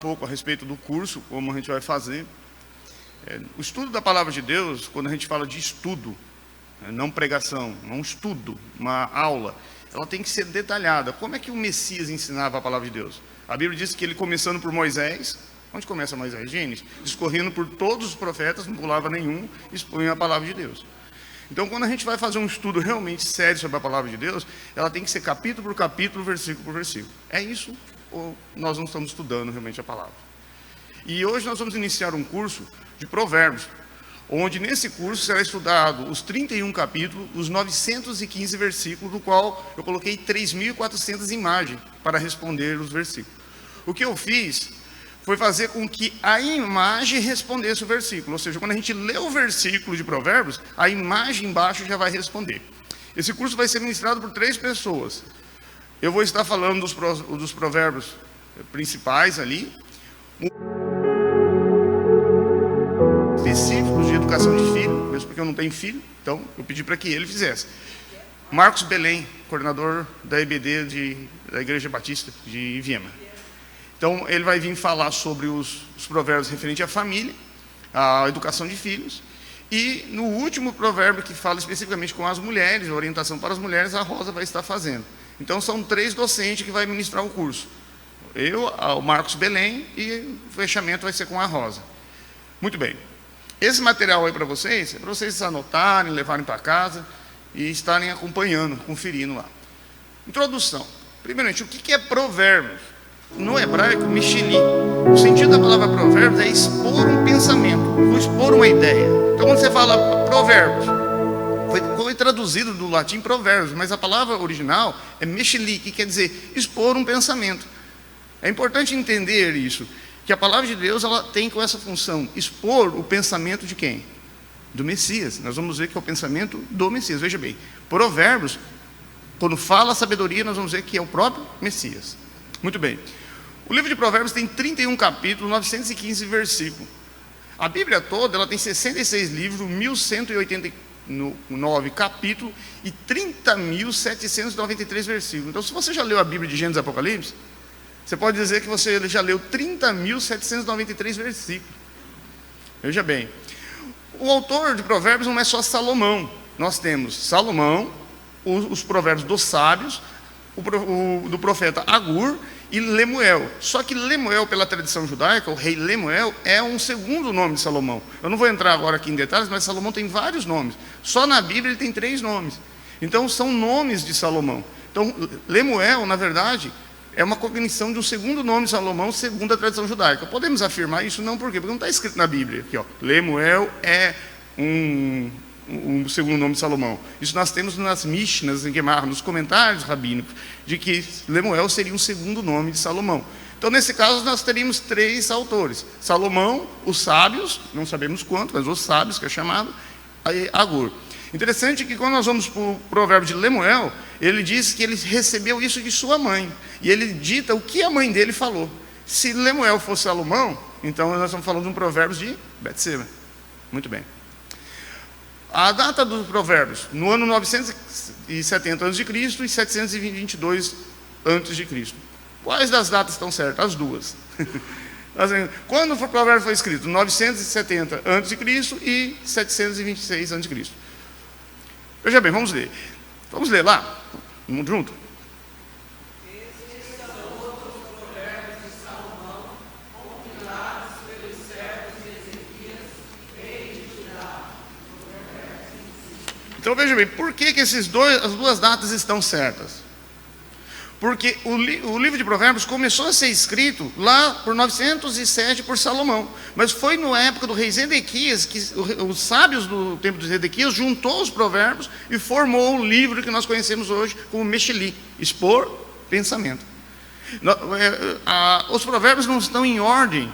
pouco a respeito do curso, como a gente vai fazer. O estudo da palavra de Deus, quando a gente fala de estudo, não pregação, um estudo, uma aula, ela tem que ser detalhada. Como é que o Messias ensinava a palavra de Deus? A Bíblia diz que ele, começando por Moisés, onde começa Moisés? Gênesis, discorrendo por todos os profetas, não pulava nenhum, expunha a palavra de Deus. Então, quando a gente vai fazer um estudo realmente sério sobre a palavra de Deus, ela tem que ser capítulo por capítulo, versículo por versículo. É isso ou nós não estamos estudando realmente a palavra? E hoje nós vamos iniciar um curso de provérbios, onde nesse curso será estudado os 31 capítulos, os 915 versículos, do qual eu coloquei 3.400 imagens para responder os versículos. O que eu fiz foi fazer com que a imagem respondesse o versículo, ou seja, quando a gente lê o versículo de provérbios, a imagem embaixo já vai responder. Esse curso vai ser ministrado por 3 pessoas. Eu vou estar falando dos provérbios principais ali, específicos de educação de filho, mesmo porque eu não tenho filho, então eu pedi para que ele fizesse. Marcos Belém, coordenador da EBD da Igreja Batista de Iviema. Então ele vai vir falar sobre os provérbios referentes à família, à educação de filhos, e no último provérbio que fala especificamente com as mulheres, a orientação para as mulheres, a Rosa vai estar fazendo. Então são 3 docentes que vai ministrar o curso. Eu, o Marcos Belém, e o fechamento vai ser com a Rosa. Muito bem. Esse material aí para vocês, é para vocês anotarem, levarem para casa e estarem acompanhando, conferindo lá. Introdução. Primeiramente, o que é provérbios? No hebraico, mishili. O sentido da palavra provérbios é expor um pensamento, vou expor uma ideia. Então, quando você fala provérbios, foi traduzido do latim provérbios, mas a palavra original é mishili, que quer dizer expor um pensamento. É importante entender isso, que a palavra de Deus ela tem com essa função, expor o pensamento de quem? Do Messias. Nós vamos ver que é o pensamento do Messias. Veja bem, provérbios, quando fala a sabedoria, nós vamos ver que é o próprio Messias. Muito bem. O livro de provérbios tem 31 capítulos, 915 versículos. A Bíblia toda ela tem 66 livros, 1.189 capítulos e 30.793 versículos. Então, se você já leu a Bíblia de Gênesis e Apocalipse, você pode dizer que você já leu 30.793 versículos. Veja bem, o autor de provérbios não é só Salomão. Nós temos Salomão, os provérbios dos sábios, do profeta Agur e Lemuel. Só que Lemuel, pela tradição judaica, o rei Lemuel, é um segundo nome de Salomão. Eu não vou entrar agora aqui em detalhes, mas Salomão tem vários nomes. Só na Bíblia ele tem 3 nomes. Então são nomes de Salomão. Então Lemuel, na verdade, é uma cognição de um segundo nome de Salomão, segundo a tradição judaica. Podemos afirmar isso? Não, por quê? Porque não está escrito na Bíblia. Aqui, ó, Lemuel é um segundo nome de Salomão. Isso nós temos nas Mishnas, nos comentários rabínicos, de que Lemuel seria um segundo nome de Salomão. Então, nesse caso, nós teríamos 3 autores. Salomão, os sábios, não sabemos quanto, mas os sábios, que é chamado, Agur. Interessante que quando nós vamos para o provérbio de Lemuel, ele diz que ele recebeu isso de sua mãe. E ele dita o que a mãe dele falou. Se Lemuel fosse Salomão, então nós estamos falando de um provérbio de Betseba. Muito bem. A data dos provérbios, no ano 970 a.C. e 722 a.C. Quais das datas estão certas? As duas. Quando o provérbio foi escrito? 970 a.C. e 726 a.C. Veja bem, vamos ler. Vamos ler lá? Vamos junto? Então veja bem, por que as duas datas estão certas? Porque o livro de provérbios começou a ser escrito lá por 907 por Salomão. Mas foi na época do rei Zedequias que os sábios do tempo de Zedequias juntou os provérbios e formou o livro que nós conhecemos hoje como Meshili, expor pensamento. Os provérbios não estão em ordem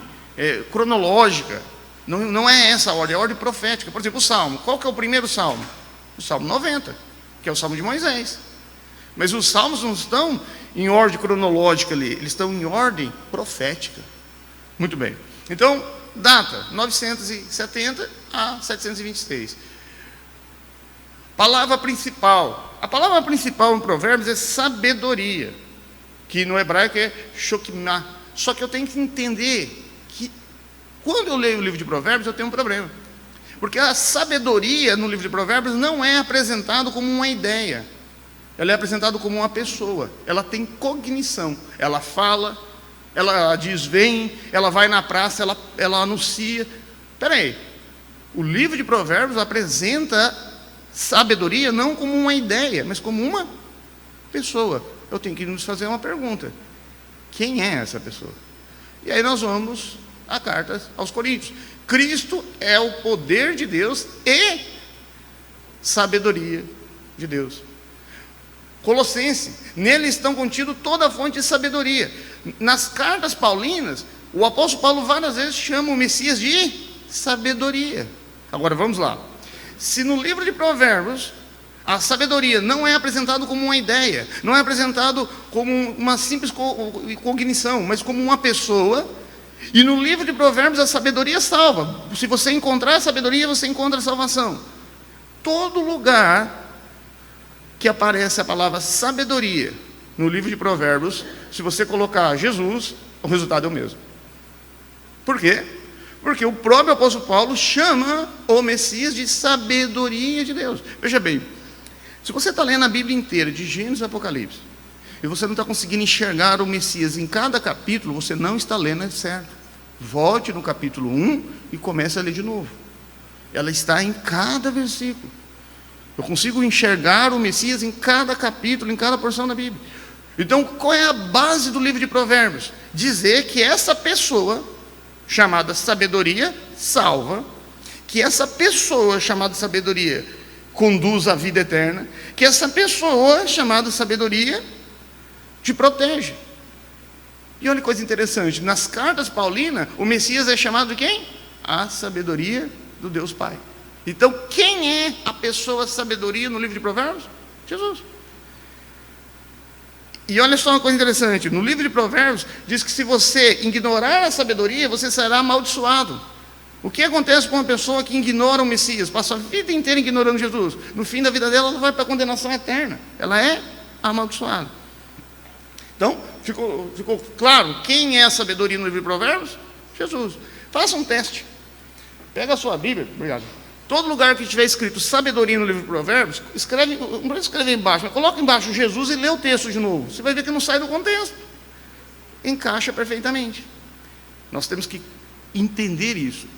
cronológica, não é essa a ordem, é a ordem profética. Por exemplo, o Salmo, qual que é o primeiro Salmo? O Salmo 90, que é o Salmo de Moisés. Mas os salmos não estão em ordem cronológica ali, eles estão em ordem profética. Muito bem. Então, data, 970 a 726. Palavra principal. A palavra principal em Provérbios é sabedoria, que no hebraico é shokmah. Só que eu tenho que entender que, quando eu leio o livro de Provérbios, eu tenho um problema. Porque a sabedoria no livro de Provérbios não é apresentada como uma ideia. Ela é apresentada como uma pessoa. Ela tem cognição. Ela fala, ela diz vem, ela vai na praça, ela anuncia. Espera aí. O livro de Provérbios apresenta sabedoria não como uma ideia, mas como uma pessoa. Eu tenho que nos fazer uma pergunta. Quem é essa pessoa? E aí nós vamos à carta aos Coríntios. Cristo é o poder de Deus e sabedoria de Deus. Colossenses, nele estão contidos toda a fonte de sabedoria. Nas cartas paulinas, o apóstolo Paulo várias vezes chama o Messias de sabedoria. Agora vamos lá. Se no livro de Provérbios a sabedoria não é apresentada como uma ideia, não é apresentado como uma simples cognição, mas como uma pessoa, e no livro de Provérbios a sabedoria salva. Se você encontrar a sabedoria, você encontra a salvação. Todo lugar que aparece a palavra sabedoria no livro de Provérbios, se você colocar Jesus, o resultado é o mesmo. Por quê? Porque o próprio apóstolo Paulo chama o Messias de sabedoria de Deus. Veja bem, se você está lendo a Bíblia inteira, de Gênesis a Apocalipse, e você não está conseguindo enxergar o Messias em cada capítulo, você não está lendo certo. Volte no capítulo 1 e comece a ler de novo. Ela está em cada versículo. Eu consigo enxergar o Messias em cada capítulo, em cada porção da Bíblia. Então, qual é a base do livro de Provérbios? Dizer que essa pessoa, chamada sabedoria, salva, que essa pessoa, chamada sabedoria, conduz à vida eterna, que essa pessoa, chamada sabedoria, te protege. E olha que coisa interessante, nas cartas paulinas, o Messias é chamado de quem? A sabedoria do Deus Pai. Então, quem é a pessoa sabedoria no livro de Provérbios? Jesus. E olha só uma coisa interessante, no livro de Provérbios, diz que se você ignorar a sabedoria, você será amaldiçoado. O que acontece com uma pessoa que ignora o Messias, passa a vida inteira ignorando Jesus? No fim da vida dela, ela vai para a condenação eterna. Ela é amaldiçoada. Então, ficou claro quem é a sabedoria no livro de Provérbios? Jesus. Faça um teste. Pega a sua Bíblia, obrigado. Todo lugar que tiver escrito sabedoria no livro de Provérbios, escreve, não precisa escrever embaixo, mas coloca embaixo Jesus e lê o texto de novo. Você vai ver que não sai do contexto. Encaixa perfeitamente. Nós temos que entender isso.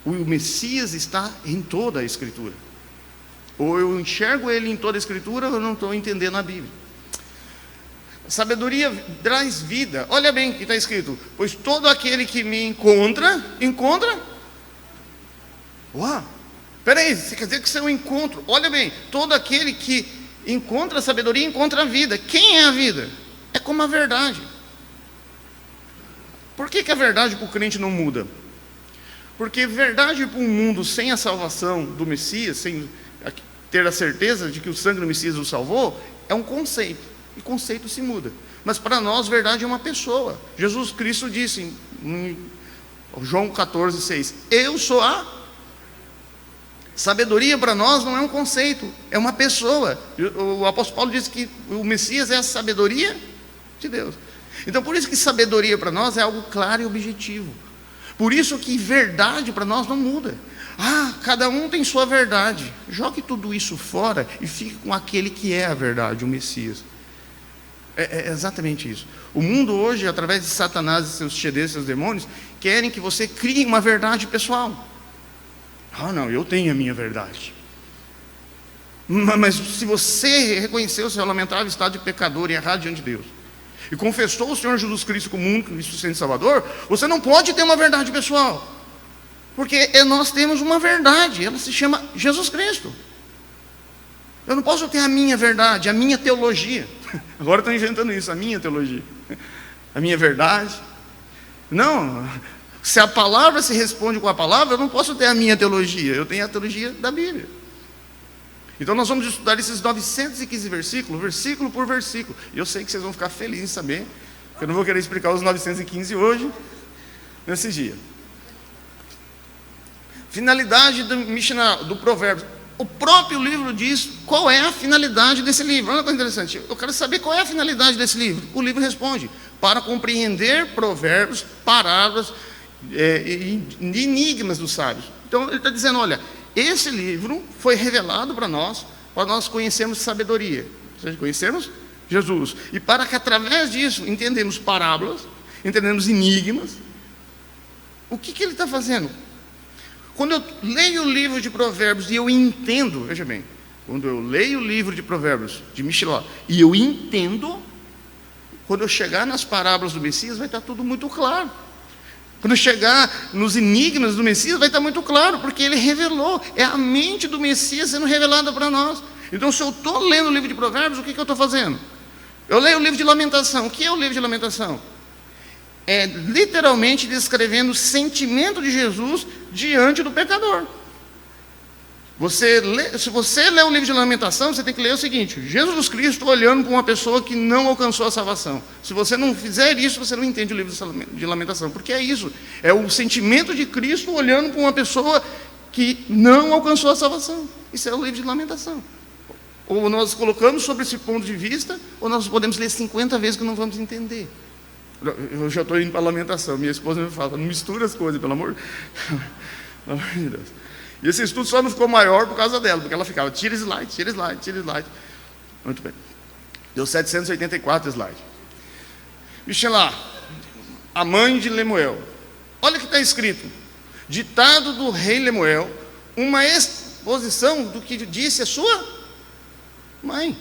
O Messias está em toda a Escritura. Ou eu enxergo ele em toda a Escritura, ou eu não estou entendendo a Bíblia. A sabedoria traz vida. Olha bem o que está escrito. Pois todo aquele que me encontra. Uau! Peraí, você quer dizer que isso é um encontro? Olha bem, todo aquele que encontra a sabedoria, encontra a vida. Quem é a vida? É como a verdade. Por que a verdade para o crente não muda? Porque verdade para um mundo sem a salvação do Messias, sem ter a certeza de que o sangue do Messias o salvou, é um conceito. E conceito se muda. Mas para nós, verdade é uma pessoa. Jesus Cristo disse em João 14,6: Eu sou a sabedoria. Para nós não é um conceito, é uma pessoa. O apóstolo Paulo disse que o Messias é a sabedoria de Deus. Então por isso que sabedoria para nós é algo claro e objetivo. Por isso que verdade para nós não muda. Cada um tem sua verdade. Jogue tudo isso fora e fique com aquele que é a verdade, o Messias. É exatamente isso. O mundo hoje, através de Satanás e seus xedês, seus demônios, querem que você crie uma verdade pessoal. Não, eu tenho a minha verdade. Mas se você reconheceu o seu lamentável estado de pecador e errado diante de Deus, e confessou o Senhor Jesus Cristo como único e suficiente Salvador, você não pode ter uma verdade pessoal. Porque nós temos uma verdade, ela se chama Jesus Cristo. Eu não posso ter a minha verdade, a minha teologia. Agora estão inventando isso, a minha teologia, a minha verdade. Não, se a palavra se responde com a palavra, eu não posso ter a minha teologia, eu tenho a teologia da Bíblia. Então nós vamos estudar esses 915 versículos, versículo por versículo. E eu sei que vocês vão ficar felizes em saber, que eu não vou querer explicar os 915 hoje, nesse dia. Finalidade do Mishnah, do Provérbios. O próprio livro diz qual é a finalidade desse livro. Olha que coisa interessante. Eu quero saber qual é a finalidade desse livro. O livro responde: para compreender provérbios, parábolas, enigmas dos sábios. Então ele está dizendo, olha, esse livro foi revelado para nós conhecermos sabedoria, ou seja, conhecermos Jesus, e para que através disso entendemos parábolas, entendemos enigmas. O que ele está fazendo? Quando eu leio o livro de Provérbios e eu entendo, veja bem, quando eu leio o livro de Provérbios de Micheló e eu entendo, quando eu chegar nas parábolas do Messias vai estar tudo muito claro. Quando eu chegar nos enigmas do Messias vai estar muito claro, porque ele revelou, é a mente do Messias sendo revelada para nós. Então, se eu estou lendo o livro de Provérbios, o que eu estou fazendo? Eu leio o livro de Lamentação. O que é o livro de Lamentação? É literalmente descrevendo o sentimento de Jesus diante do pecador. Se você lê o livro de Lamentação, você tem que ler o seguinte: Jesus Cristo olhando para uma pessoa que não alcançou a salvação. Se você não fizer isso, você não entende o livro de Lamentação, porque é isso, é o sentimento de Cristo olhando para uma pessoa que não alcançou a salvação. Isso é o livro de Lamentação. Ou nós colocamos sobre esse ponto de vista, ou nós podemos ler 50 vezes que não vamos entender. Eu já estou indo para a Lamentação, minha esposa me fala, não mistura as coisas, pelo amor de Deus. E esse estudo só não ficou maior por causa dela, porque ela ficava, tira slide, tira slide, tira slide. Muito bem. Deu 784 slides. Michelá, a mãe de Lemuel. Olha o que está escrito. Ditado do rei Lemuel, uma exposição do que disse a sua mãe.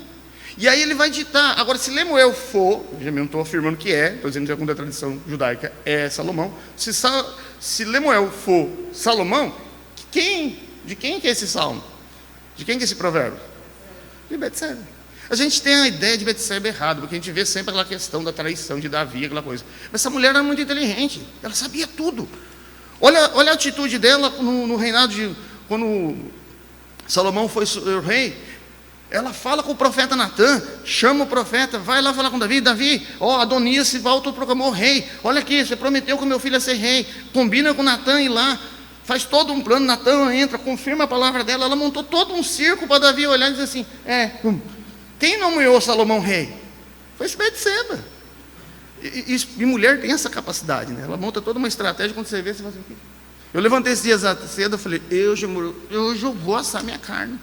E aí ele vai ditar. Agora, se Lemuel for, eu já não estou afirmando que estou dizendo que segundo a tradição judaica é Salomão. Se Lemuel for Salomão, de quem que é esse salmo? De quem que é esse provérbio? De Betseba. A gente tem a ideia de Betseba errado, porque a gente vê sempre aquela questão da traição de Davi, aquela coisa. Mas essa mulher era muito inteligente, ela sabia tudo. Olha a atitude dela no reinado quando Salomão foi o rei. Ela fala com o profeta Natã, chama o profeta, vai lá falar com Davi. Davi, Adonias se autoproclamou rei. Olha aqui, você prometeu que o meu filho ia ser rei. Combina com Natã ir lá. Faz todo um plano, Natã entra, confirma a palavra dela. Ela montou todo um circo para Davi olhar e dizer assim: quem nomeou Salomão rei? Foi Betseba. E mulher tem essa capacidade, né? Ela monta toda uma estratégia. Quando você vê, você fala assim: eu levantei esses dias cedo, eu falei, hoje eu vou assar minha carne.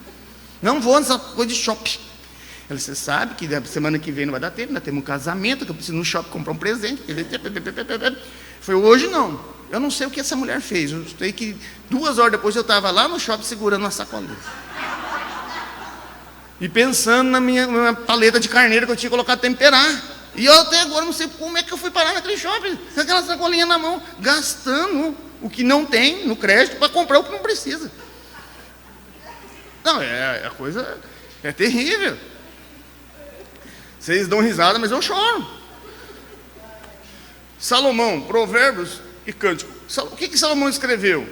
Não vou nessa coisa de shopping. Ela disse, você sabe que semana que vem não vai dar tempo, nós temos um casamento, que eu preciso ir no shopping comprar um presente. Foi hoje não. Eu não sei o que essa mulher fez. Eu sei que 2 horas depois eu estava lá no shopping segurando uma sacolinha. E pensando na minha paleta de carneiro que eu tinha colocado temperar. E eu até agora não sei como é que eu fui parar naquele shopping, com aquela sacolinha na mão, gastando o que não tem no crédito para comprar o que não precisa. Não, a coisa é terrível. Vocês dão risada, mas eu choro. Salomão, Provérbios e Cântico. O que Salomão escreveu?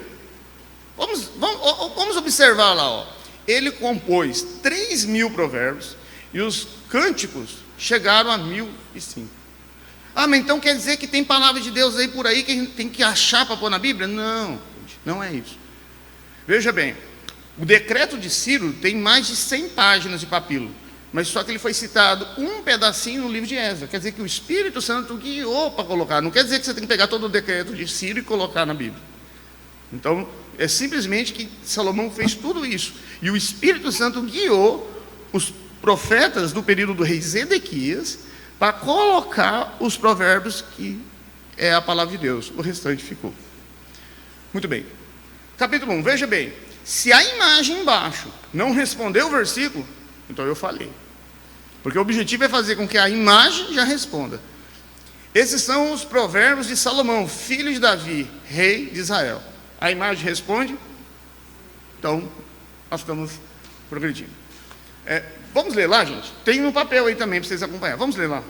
Vamos observar lá. Ele compôs 3.000 provérbios e os cânticos chegaram a 1.005. Mas então quer dizer que tem palavra de Deus aí por aí que a gente tem que achar para pôr na Bíblia? Não, não é isso. Veja bem, o decreto de Ciro tem mais de 100 páginas de papiro, mas só que ele foi citado um pedacinho no livro de Esdras. Quer dizer que o Espírito Santo guiou para colocar. Não quer dizer que você tem que pegar todo o decreto de Ciro e colocar na Bíblia. Então, é simplesmente que Salomão fez tudo isso. E o Espírito Santo guiou os profetas do período do rei Zedequias para colocar os provérbios que é a palavra de Deus. O restante ficou. Muito bem. Capítulo 1, veja bem. Se a imagem embaixo não respondeu o versículo, então eu falei. Porque o objetivo é fazer com que a imagem já responda. Esses são os provérbios de Salomão, filho de Davi, rei de Israel. A imagem responde, então nós estamos progredindo. Vamos ler lá, gente? Tem no papel aí também para vocês acompanhar. Vamos ler lá.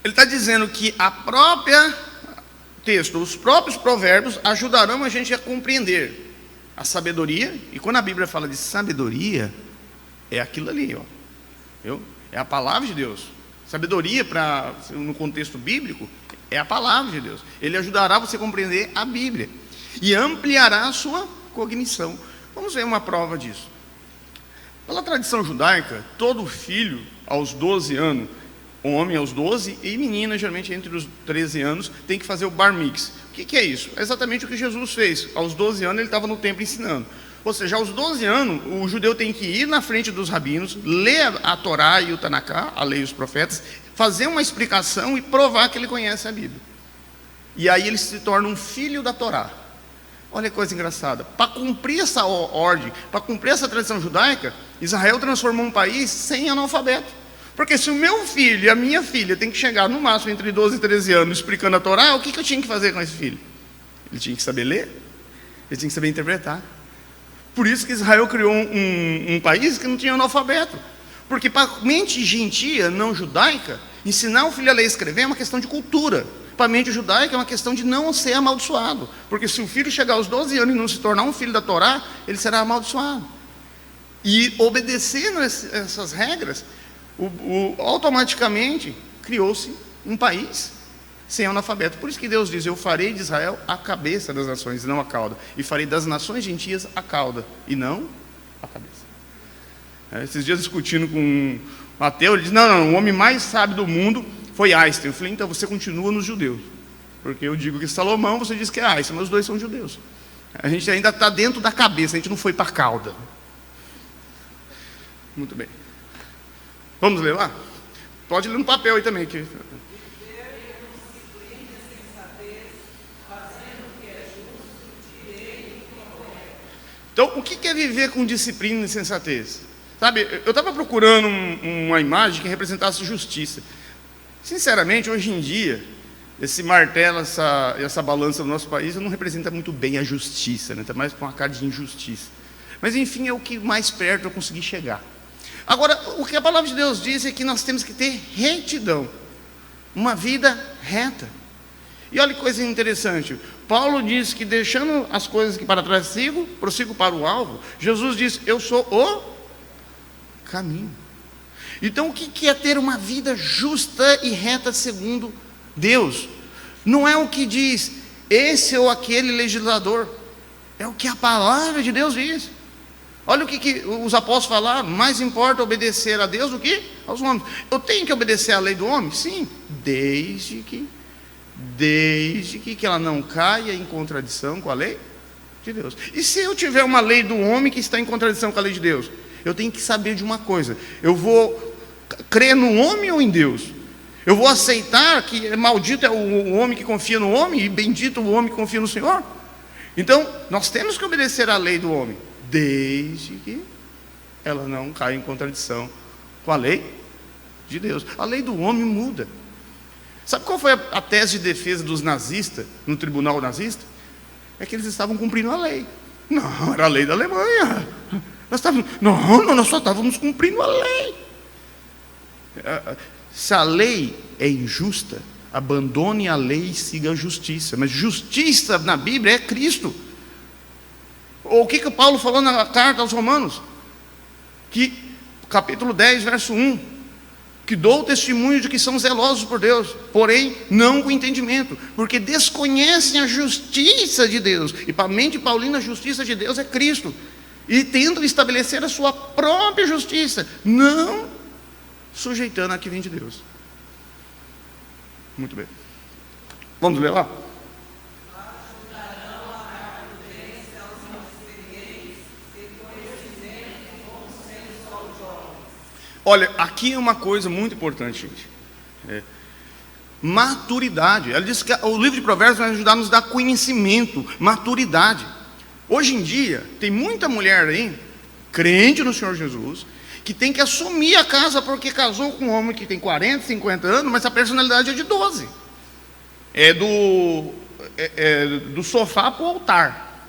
Ele está dizendo que os próprios provérbios ajudarão a gente a compreender a sabedoria. E quando a Bíblia fala de sabedoria, é aquilo ali, viu? É a palavra de Deus. Sabedoria, no contexto bíblico, é a palavra de Deus. Ele ajudará você a compreender a Bíblia. e ampliará a sua cognição. Vamos ver uma prova disso. Pela tradição judaica, todo filho aos 12 anos, homem aos 12 e menina, geralmente entre os 13 anos, tem que fazer o bar mix. O que é isso? É exatamente o que Jesus fez. Aos 12 anos ele estava no templo ensinando. Ou seja, aos 12 anos, o judeu tem que ir na frente dos rabinos, ler a Torá e o Tanaká, a lei e os profetas, fazer uma explicação e provar que ele conhece a Bíblia. E aí ele se torna um filho da Torá. Olha que coisa engraçada. Para cumprir essa ordem, para cumprir essa tradição judaica, Israel transformou um país sem analfabeto. Porque se o meu filho e a minha filha tem que chegar no máximo entre 12 e 13 anos explicando a Torá, o que eu tinha que fazer com esse filho? Ele tinha que saber ler, ele tinha que saber interpretar. Por isso que Israel criou um país que não tinha analfabeto. Porque para a mente gentia, não judaica, ensinar o filho a ler e escrever é uma questão de cultura. Para a mente judaica é uma questão de não ser amaldiçoado. Porque se o filho chegar aos 12 anos e não se tornar um filho da Torá, ele será amaldiçoado. E obedecendo essas regras, automaticamente criou-se um país sem analfabeto. Por isso que Deus diz: eu farei de Israel a cabeça das nações, não a cauda. E farei das nações gentias a cauda, e não a cabeça. Esses dias discutindo com um ateu, ele diz: não, o homem mais sábio do mundo foi Einstein. Eu falei: então você continua nos judeus. Porque eu digo que Salomão, você diz que é Einstein, mas os dois são judeus. A gente ainda está dentro da cabeça, a gente não foi para a cauda. Muito bem. Vamos ler lá? Pode ler no papel aí também. Que... Então, o que é viver com disciplina e sensatez? Sabe, eu estava procurando uma imagem que representasse justiça. Sinceramente, hoje em dia, esse martelo, essa balança do nosso país não representa muito bem a justiça, né? Está mais com uma cara de injustiça. Mas, enfim, é o que mais perto eu consegui chegar. Agora, o que a palavra de Deus diz é que nós temos que ter retidão, uma vida reta. E olha que coisa interessante, Paulo diz que deixando as coisas que para trás prossigo para o alvo. Jesus diz: eu sou o caminho. Então o que é ter uma vida justa e reta segundo Deus? Não é o que diz esse ou aquele legislador, é o que a palavra de Deus diz. Olha o que os apóstolos falaram: mais importa obedecer a Deus do que aos homens. Eu tenho que obedecer à lei do homem? Sim, desde que ela não caia em contradição com a lei de Deus. E se eu tiver uma lei do homem que está em contradição com a lei de Deus? Eu tenho que saber de uma coisa: eu vou crer no homem ou em Deus? Eu vou aceitar que maldito é o homem que confia no homem e bendito o homem que confia no Senhor? Então, nós temos que obedecer à lei do homem, desde que ela não caia em contradição com a lei de Deus. A lei do homem muda. Sabe qual foi a tese de defesa dos nazistas no tribunal nazista? É que eles estavam cumprindo a lei. Não, era a lei da Alemanha. Nós só estávamos cumprindo a lei. Se a lei é injusta, abandone a lei e siga a justiça. Mas justiça na Bíblia é Cristo. O que Paulo falou na carta aos Romanos? Que, capítulo 10, verso 1, que dou testemunho de que são zelosos por Deus, porém não com entendimento, porque desconhecem a justiça de Deus. E para a mente paulina, a justiça de Deus é Cristo. E tentam estabelecer a sua própria justiça, não sujeitando a que vem de Deus. Muito bem. Vamos ler lá? Olha, aqui é uma coisa muito importante, gente. Maturidade. Ela diz que o livro de Provérbios vai ajudar a nos dar conhecimento, maturidade. Hoje em dia, tem muita mulher aí, crente no Senhor Jesus, que tem que assumir a casa porque casou com um homem que tem 40, 50 anos, mas a personalidade é de 12. É do sofá para o altar.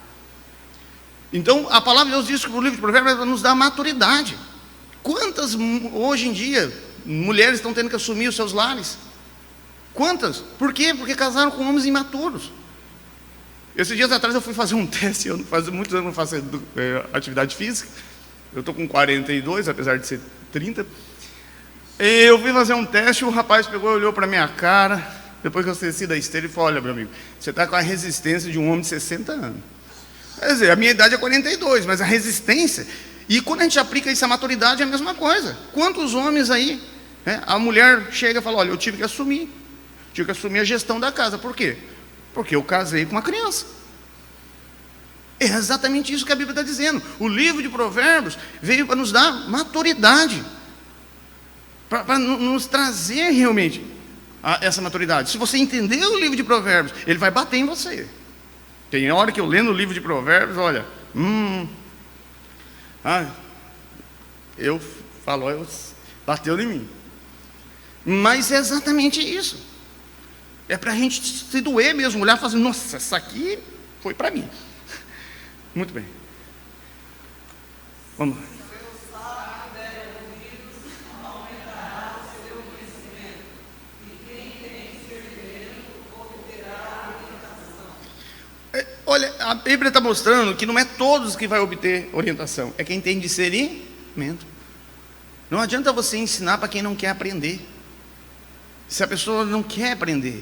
Então, a palavra de Deus diz que o livro de Provérbios vai nos dar maturidade. Quantas, hoje em dia, mulheres estão tendo que assumir os seus lares? Quantas? Por quê? Porque casaram com homens imaturos. Esses dias atrás eu fui fazer um teste, faz muitos anos que eu não faço atividade física. Eu estou com 42, apesar de ser 30. Eu fui fazer um teste, o rapaz pegou e olhou para a minha cara. Depois que eu desci da esteira, ele falou: olha, meu amigo, você está com a resistência de um homem de 60 anos. Quer dizer, a minha idade é 42, mas a resistência... E quando a gente aplica isso à maturidade, é a mesma coisa. Quantos homens aí, né, a mulher chega e fala: olha, eu tive que assumir a gestão da casa. Por quê? Porque eu casei com uma criança. É exatamente isso que a Bíblia está dizendo. O livro de Provérbios veio para nos dar maturidade, para nos trazer realmente essa maturidade. Se você entender o livro de Provérbios, ele vai bater em você. Tem hora que eu lendo o livro de Provérbios, olha, eu falo, bateu em mim. Mas é exatamente isso. É para a gente se doer mesmo, olhar e falar assim: nossa, essa aqui foi para mim. Muito bem. Vamos lá. Olha, a Bíblia está mostrando que não é todos que vai obter orientação, é quem tem discernimento. Não adianta você ensinar para quem não quer aprender. Se a pessoa não quer aprender,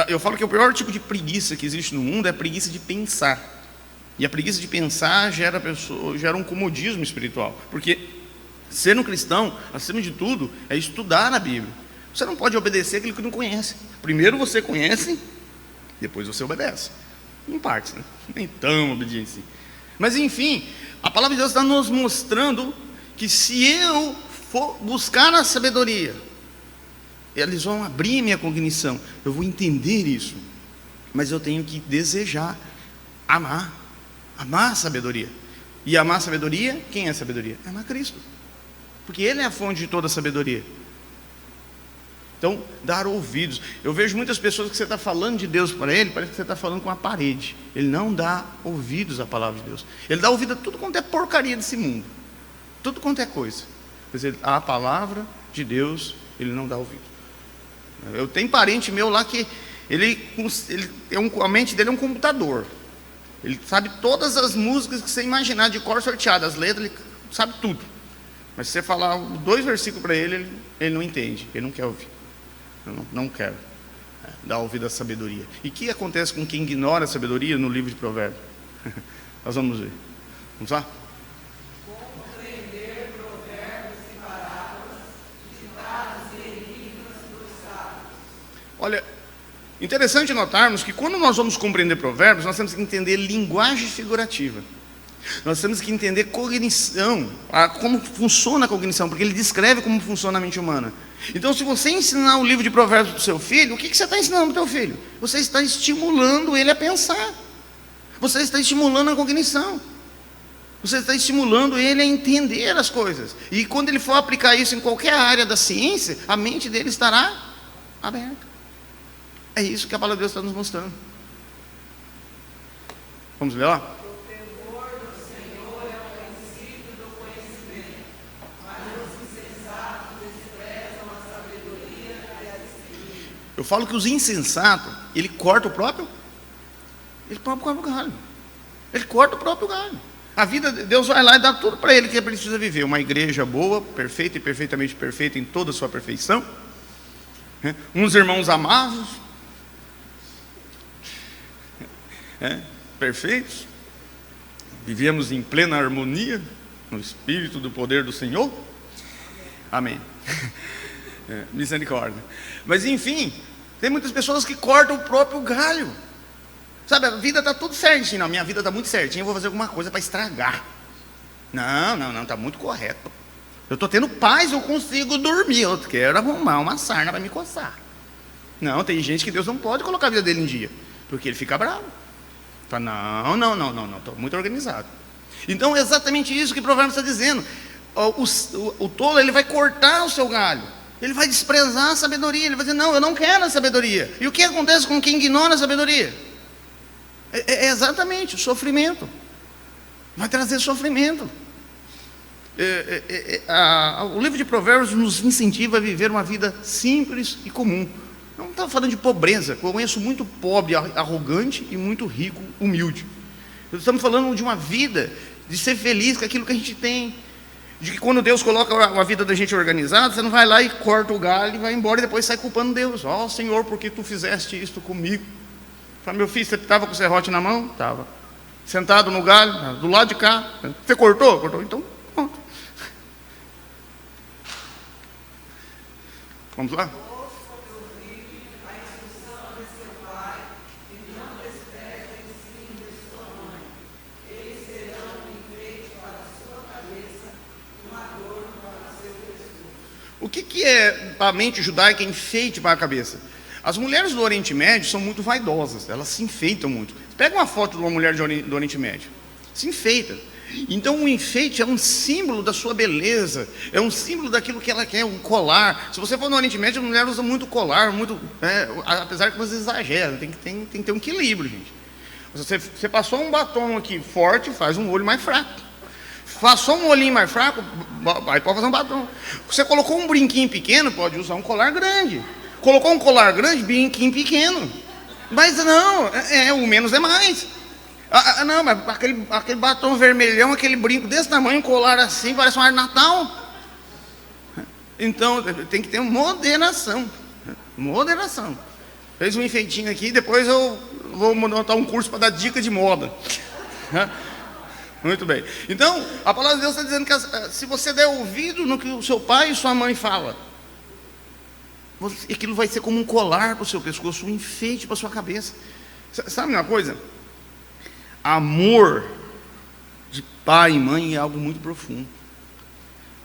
eu falo que o pior tipo de preguiça que existe no mundo é a preguiça de pensar. E a preguiça de pensar gera um comodismo espiritual. Porque ser um cristão, acima de tudo, é estudar a Bíblia. Você não pode obedecer aquilo que não conhece. Primeiro você conhece, depois você obedece. Em partes, né? Nem tão obediente assim. Mas enfim, a palavra de Deus está nos mostrando que se eu for buscar a sabedoria, eles vão abrir minha cognição, eu vou entender isso. Mas eu tenho que desejar, amar a sabedoria. E amar a sabedoria, quem é a sabedoria? É amar Cristo, porque Ele é a fonte de toda a sabedoria. Então, dar ouvidos. Eu vejo muitas pessoas que você está falando de Deus para ele, parece que você está falando com a parede. Ele não dá ouvidos à palavra de Deus. Ele dá ouvido a tudo quanto é porcaria desse mundo, tudo quanto é coisa. Mas a palavra de Deus, ele não dá ouvido. Eu tenho parente meu lá que a mente dele é um computador. Ele sabe todas as músicas que você imaginar de cor sorteada, as letras, ele sabe tudo. Mas se você falar 2 versículos para ele não entende, ele não quer ouvir. Eu não quero dar ouvido à sabedoria. E o que acontece com quem ignora a sabedoria no livro de Provérbios? Nós vamos ver. Vamos lá? Compreender provérbios e parábolas, ditados e enigmas dos sábios. Olha, interessante notarmos que quando nós vamos compreender provérbios, nós temos que entender linguagem figurativa. Nós temos que entender cognição, como funciona a cognição, porque ele descreve como funciona a mente humana. Então, se você ensinar o livro de Provérbios para o seu filho, o que você está ensinando para o teu filho? Você está estimulando ele a pensar. Você está estimulando a cognição. Você está estimulando ele a entender as coisas. E quando ele for aplicar isso em qualquer área da ciência, a mente dele estará aberta. É isso que a palavra de Deus está nos mostrando. Vamos ver lá? Eu falo que os insensatos, ele corta o próprio galho. Ele corta o próprio galho. A vida de Deus vai lá e dá tudo para ele que ele precisa viver. Uma igreja boa, perfeita e perfeitamente perfeita em toda a sua perfeição. Uns irmãos amados, perfeitos. Vivemos em plena harmonia, no Espírito do poder do Senhor. Amém. Misericórdia. Mas enfim, tem muitas pessoas que cortam o próprio galho. Sabe, a vida está tudo certinho. Não, minha vida está muito certinha, eu vou fazer alguma coisa para estragar. Não, está muito correto. Eu estou tendo paz, eu consigo dormir. Eu quero arrumar uma sarna para me coçar. Não, tem gente que Deus não pode colocar a vida dele em dia, porque ele fica bravo. Fala, não, estou muito organizado. Então é exatamente isso que o Provérbios está dizendo. O tolo, ele vai cortar o seu galho. Ele vai desprezar a sabedoria. Ele vai dizer, não, eu não quero a sabedoria. E o que acontece com quem ignora a sabedoria? É exatamente o sofrimento. Vai trazer sofrimento. O livro de Provérbios nos incentiva a viver uma vida simples e comum. Não está falando de pobreza. Eu conheço muito pobre, arrogante, e muito rico, humilde. Estamos falando de uma vida de ser feliz com aquilo que a gente tem. De que quando Deus coloca a vida da gente organizada, você não vai lá e corta o galho e vai embora e depois sai culpando Deus. Ó, Senhor, por que tu fizeste isto comigo? Fala, meu filho, você estava com o serrote na mão? Estava. Sentado no galho, do lado de cá. Você cortou? Cortou, então pronto. Vamos lá? O que é a mente judaica enfeite para a cabeça? As mulheres do Oriente Médio são muito vaidosas, elas se enfeitam muito. Pega uma foto de uma mulher do Oriente Médio, se enfeita. Então o enfeite é um símbolo da sua beleza, é um símbolo daquilo que ela quer, um colar. Se você for no Oriente Médio, a mulher usa muito colar, apesar que você exagera, tem que ter um equilíbrio, gente. Você passou um batom aqui forte, faz um olho mais fraco. Passou um olhinho mais fraco, aí pode fazer um batom. Você colocou um brinquinho pequeno, pode usar um colar grande. Colocou um colar grande, brinquinho pequeno. Mas não, o menos é mais. Não, mas aquele batom vermelhão, aquele brinco desse tamanho, um colar assim, parece um ar de Natal. Então, tem que ter moderação. Moderação. Fez um enfeitinho aqui, depois eu vou montar um curso para dar dica de moda. Muito bem. Então, a palavra de Deus está dizendo que se você der ouvido no que o seu pai e sua mãe falam, aquilo vai ser como um colar para o seu pescoço, um enfeite para a sua cabeça. Sabe uma coisa? Amor de pai e mãe é algo muito profundo.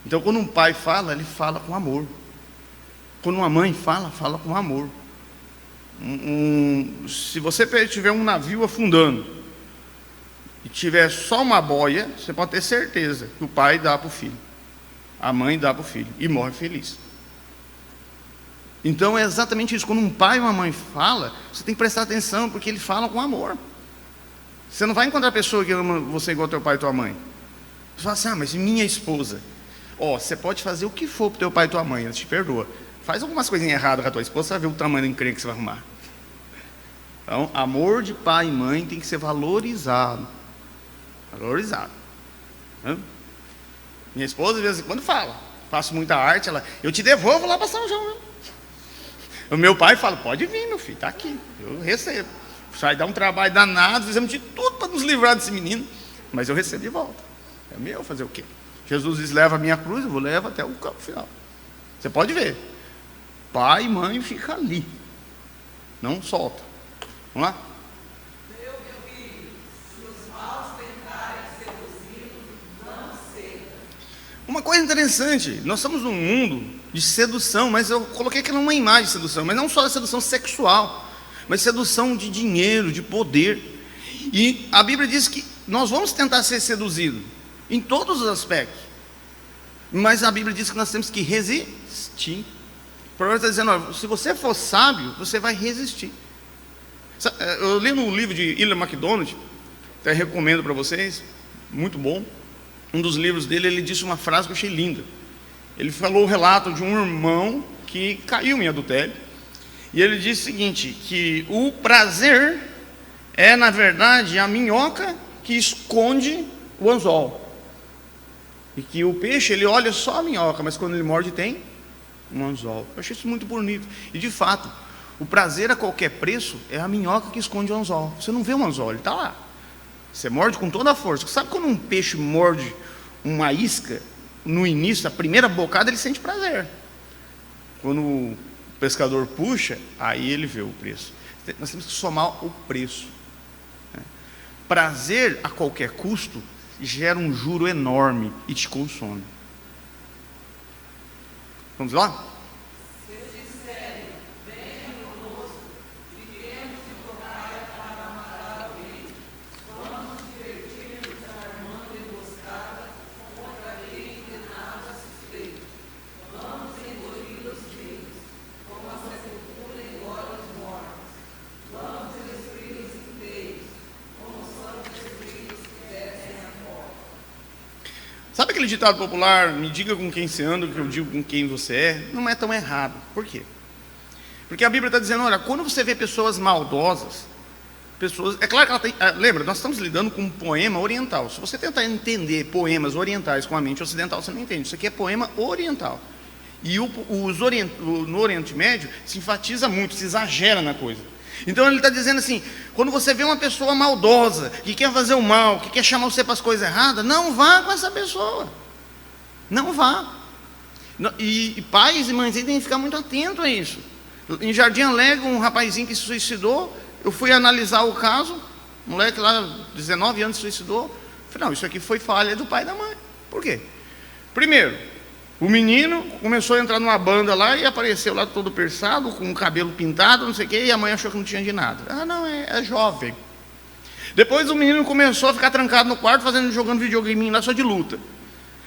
Então, quando um pai fala, ele fala com amor. Quando uma mãe fala, fala com amor. Se você tiver um navio afundando e tiver só uma boia, você pode ter certeza que o pai dá para o filho, a mãe dá para o filho, e morre feliz. Então é exatamente isso. Quando um pai e uma mãe falam, você tem que prestar atenção, porque eles falam com amor. Você não vai encontrar pessoa que ama você igual teu pai e tua mãe. Você fala assim, mas minha esposa. Você pode fazer o que for para teu pai e tua mãe, ela te perdoa. Faz algumas coisinhas erradas com a tua esposa, você vai ver o tamanho do encrenque que você vai arrumar. Então, amor de pai e mãe tem que ser valorizado. Valorizado. Minha esposa, de vez em quando, fala. Faço muita arte, eu te devolvo lá para São João. O meu pai fala, pode vir, meu filho, está aqui, eu recebo. Vai dar um trabalho danado, fizemos de tudo para nos livrar desse menino, mas eu recebo de volta. É meu, fazer o quê? Jesus diz, leva a minha cruz, eu vou levar até o campo final. Você pode ver. Pai e mãe fica ali. Não solta. Vamos lá? Uma coisa interessante, nós estamos num mundo de sedução, mas eu coloquei aqui numa imagem de sedução, mas não só a sedução sexual, mas sedução de dinheiro, de poder. E a Bíblia diz que nós vamos tentar ser seduzidos em todos os aspectos, mas a Bíblia diz que nós temos que resistir. O provérbio está dizendo, se você for sábio, você vai resistir. Eu li no livro de Ian MacDonald, até recomendo para vocês, muito bom. Um dos livros dele, ele disse uma frase que eu achei linda. Ele falou o relato de um irmão que caiu em adultério. E ele disse o seguinte, que o prazer é, na verdade, a minhoca que esconde o anzol. E que o peixe, ele olha só a minhoca, mas quando ele morde tem um anzol. Eu achei isso muito bonito. E, de fato, o prazer a qualquer preço é a minhoca que esconde o anzol. Você não vê o anzol, ele está lá. Você morde com toda a força. Sabe quando um peixe morde uma isca, no início, a primeira bocada, ele sente prazer. Quando o pescador puxa, aí ele vê o preço. Nós temos que somar o preço. Prazer a qualquer custo gera um juro enorme e te consome. Vamos lá? Sabe aquele ditado popular, me diga com quem você anda, que eu digo com quem você é? Não é tão errado. Por quê? Porque a Bíblia está dizendo, olha, quando você vê pessoas maldosas, Pessoas, é claro que ela tem. Lembra, nós estamos lidando com um poema oriental. Se você tentar entender poemas orientais com a mente ocidental, você não entende. Isso aqui é poema oriental. E no Oriente Médio se enfatiza muito, se exagera na coisa. Então ele está dizendo assim: quando você vê uma pessoa maldosa, que quer fazer o mal, que quer chamar você para as coisas erradas, não vá com essa pessoa. Não vá. E pais e mães têm que ficar muito atentos a isso. Em Jardim Alegre, um rapazinho que se suicidou, eu fui analisar o caso, moleque lá, 19 anos, se suicidou. Falei, não, isso aqui foi falha do pai e da mãe. Por quê? Primeiro, o menino começou a entrar numa banda lá e apareceu lá todo perçado, com o cabelo pintado, não sei o quê, e a mãe achou que não tinha de nada. Ah, não, é jovem. Depois o menino começou a ficar trancado no quarto, jogando videogame lá só de luta.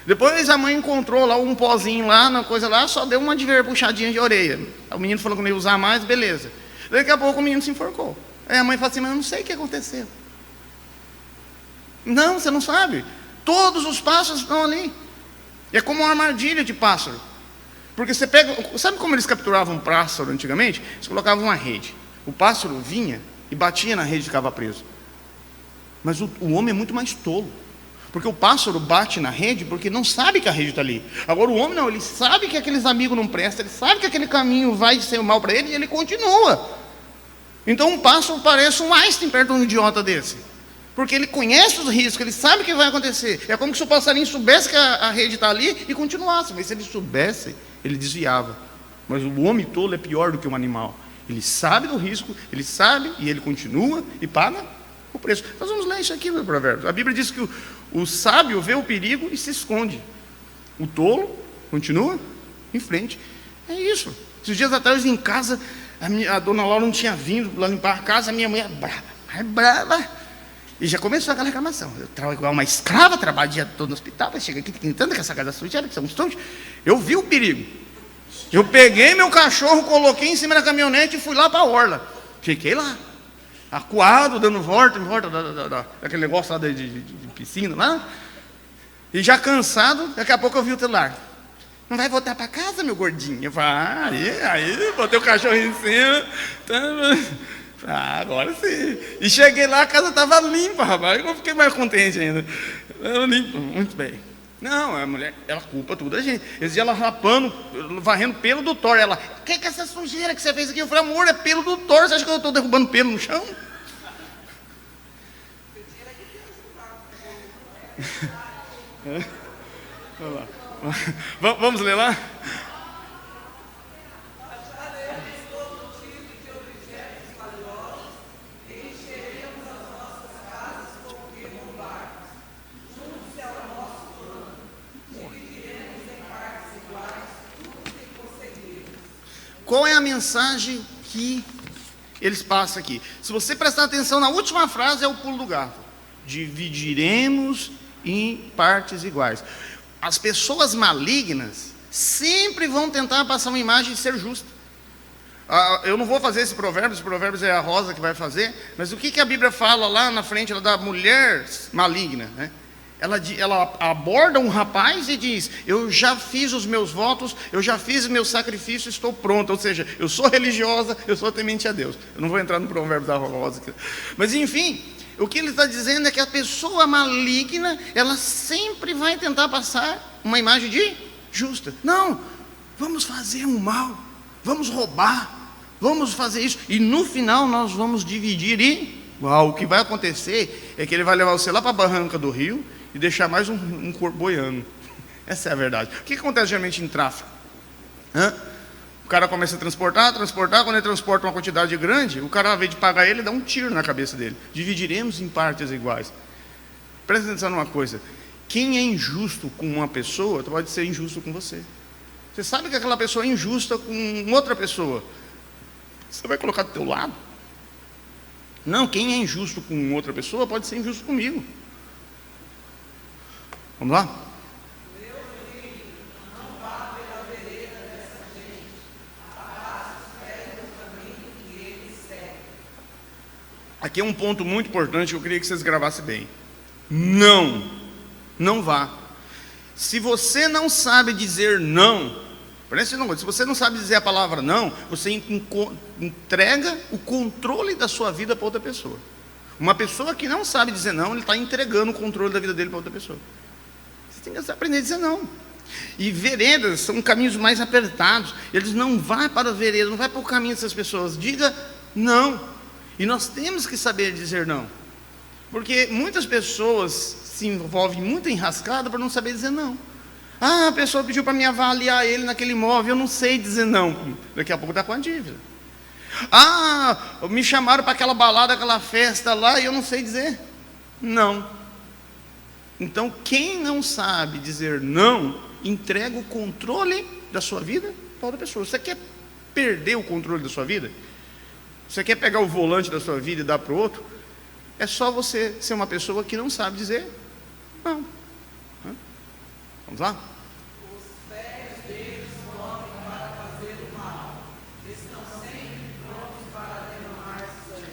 Depois a mãe encontrou lá um pozinho lá, na coisa lá, só deu uma puxadinha de orelha. O menino falou que não ia usar mais, beleza. Daqui a pouco o menino se enforcou. Aí a mãe falou assim, mas eu não sei o que aconteceu. Não, você não sabe. Todos os pássaros estão ali. É como uma armadilha de pássaro. Porque você pega... Sabe como eles capturavam um pássaro antigamente? Eles colocavam uma rede. O pássaro vinha e batia na rede e ficava preso. Mas o homem é muito mais tolo. Porque o pássaro bate na rede porque não sabe que a rede está ali. Agora o homem não, ele sabe que aqueles amigos não prestam, ele sabe que aquele caminho vai ser mal para ele e ele continua. Então um pássaro parece um Einstein perto de um idiota desse. Porque ele conhece os riscos, ele sabe o que vai acontecer. É como se o passarinho soubesse que a rede está ali e continuasse. Mas se ele soubesse, ele desviava. Mas o homem tolo é pior do que um animal. Ele sabe do risco, ele sabe e ele continua e paga o preço. Nós vamos ler isso aqui no Provérbios. A Bíblia diz que o sábio vê o perigo e se esconde. O tolo continua em frente. É isso. Esses dias atrás em casa, a dona Laura não tinha vindo lá limpar a casa, a minha mãe é brava. E já começou aquela reclamação. Eu trabalho igual uma escrava, trabalho o dia todo no hospital, vai chegar aqui tentando que essa casa suja, que são uns tontos. Eu vi o perigo. Eu peguei meu cachorro, coloquei em cima da caminhonete e fui lá para a orla. Fiquei lá, acuado, dando volta em volta daquele negócio lá de piscina lá. E já cansado, daqui a pouco eu vi o celular. Não vai voltar para casa, meu gordinho? Eu falei, aí, botei o cachorro em cima. Agora sim. E cheguei lá, a casa estava limpa, rapaz. Eu fiquei mais contente ainda. Limpa, muito bem. Não, a mulher, ela culpa tudo a gente. Esse dia ela rapando, varrendo pelo do Thor. Ela, o que é essa sujeira que você fez aqui? Eu falei, amor, é pelo do Thor. Você acha que eu estou derrubando pelo no chão? Vamos ler lá? Qual é a mensagem que eles passam aqui? Se você prestar atenção na última frase, é o pulo do gato. Dividiremos em partes iguais. As pessoas malignas sempre vão tentar passar uma imagem de ser justa. Eu não vou fazer esse provérbios é a Rosa que vai fazer, mas o que a Bíblia fala lá na frente da mulher maligna, né? Ela aborda um rapaz e diz, eu já fiz os meus votos, eu já fiz o meu sacrifício, estou pronta. Ou seja, eu sou religiosa, eu sou temente a Deus. Eu não vou entrar no provérbio da Rosa. Mas enfim, o que ele está dizendo é que a pessoa maligna, ela sempre vai tentar passar uma imagem de justa. Não, vamos fazer um mal, vamos roubar, vamos fazer isso. E no final nós vamos dividir igual. O que vai acontecer é que ele vai levar você lá para a barranca do rio, e deixar mais um corpo boiando. Essa é a verdade. O que acontece geralmente em tráfico? O cara começa a transportar, quando ele transporta uma quantidade grande, o cara, ao invés de pagar ele, dá um tiro na cabeça dele. Dividiremos em partes iguais. Presta atenção numa coisa, quem é injusto com uma pessoa, pode ser injusto com você. Você sabe que aquela pessoa é injusta com outra pessoa, você vai colocar do teu lado? Não, quem é injusto com outra pessoa, pode ser injusto comigo. Vamos lá? Aqui é um ponto muito importante que eu queria que vocês gravassem bem. Não vá. Se você não sabe dizer não, preste atenção, se você não sabe dizer a palavra não, você entrega o controle da sua vida para outra pessoa. Uma pessoa que não sabe dizer não, ele está entregando o controle da vida dele para outra pessoa. Você tem que aprender a dizer não. E veredas são caminhos mais apertados. Eles não vão para a vereda, não vai para o caminho dessas pessoas. Diga não. E nós temos que saber dizer não. Porque muitas pessoas se envolvem muito enrascadas por não saber dizer não. Ah, a pessoa pediu para me avaliar ele naquele imóvel, eu não sei dizer não. Daqui a pouco está com a dívida. Ah, me chamaram para aquela balada, aquela festa lá, e eu não sei dizer não. Então, quem não sabe dizer não, entrega o controle da sua vida para outra pessoa. Você quer perder o controle da sua vida? Você quer pegar o volante da sua vida e dar para o outro? É só você ser uma pessoa que não sabe dizer não. Vamos lá? Os pés deles correm para fazer o mal, estão sempre prontos para derramar sangue.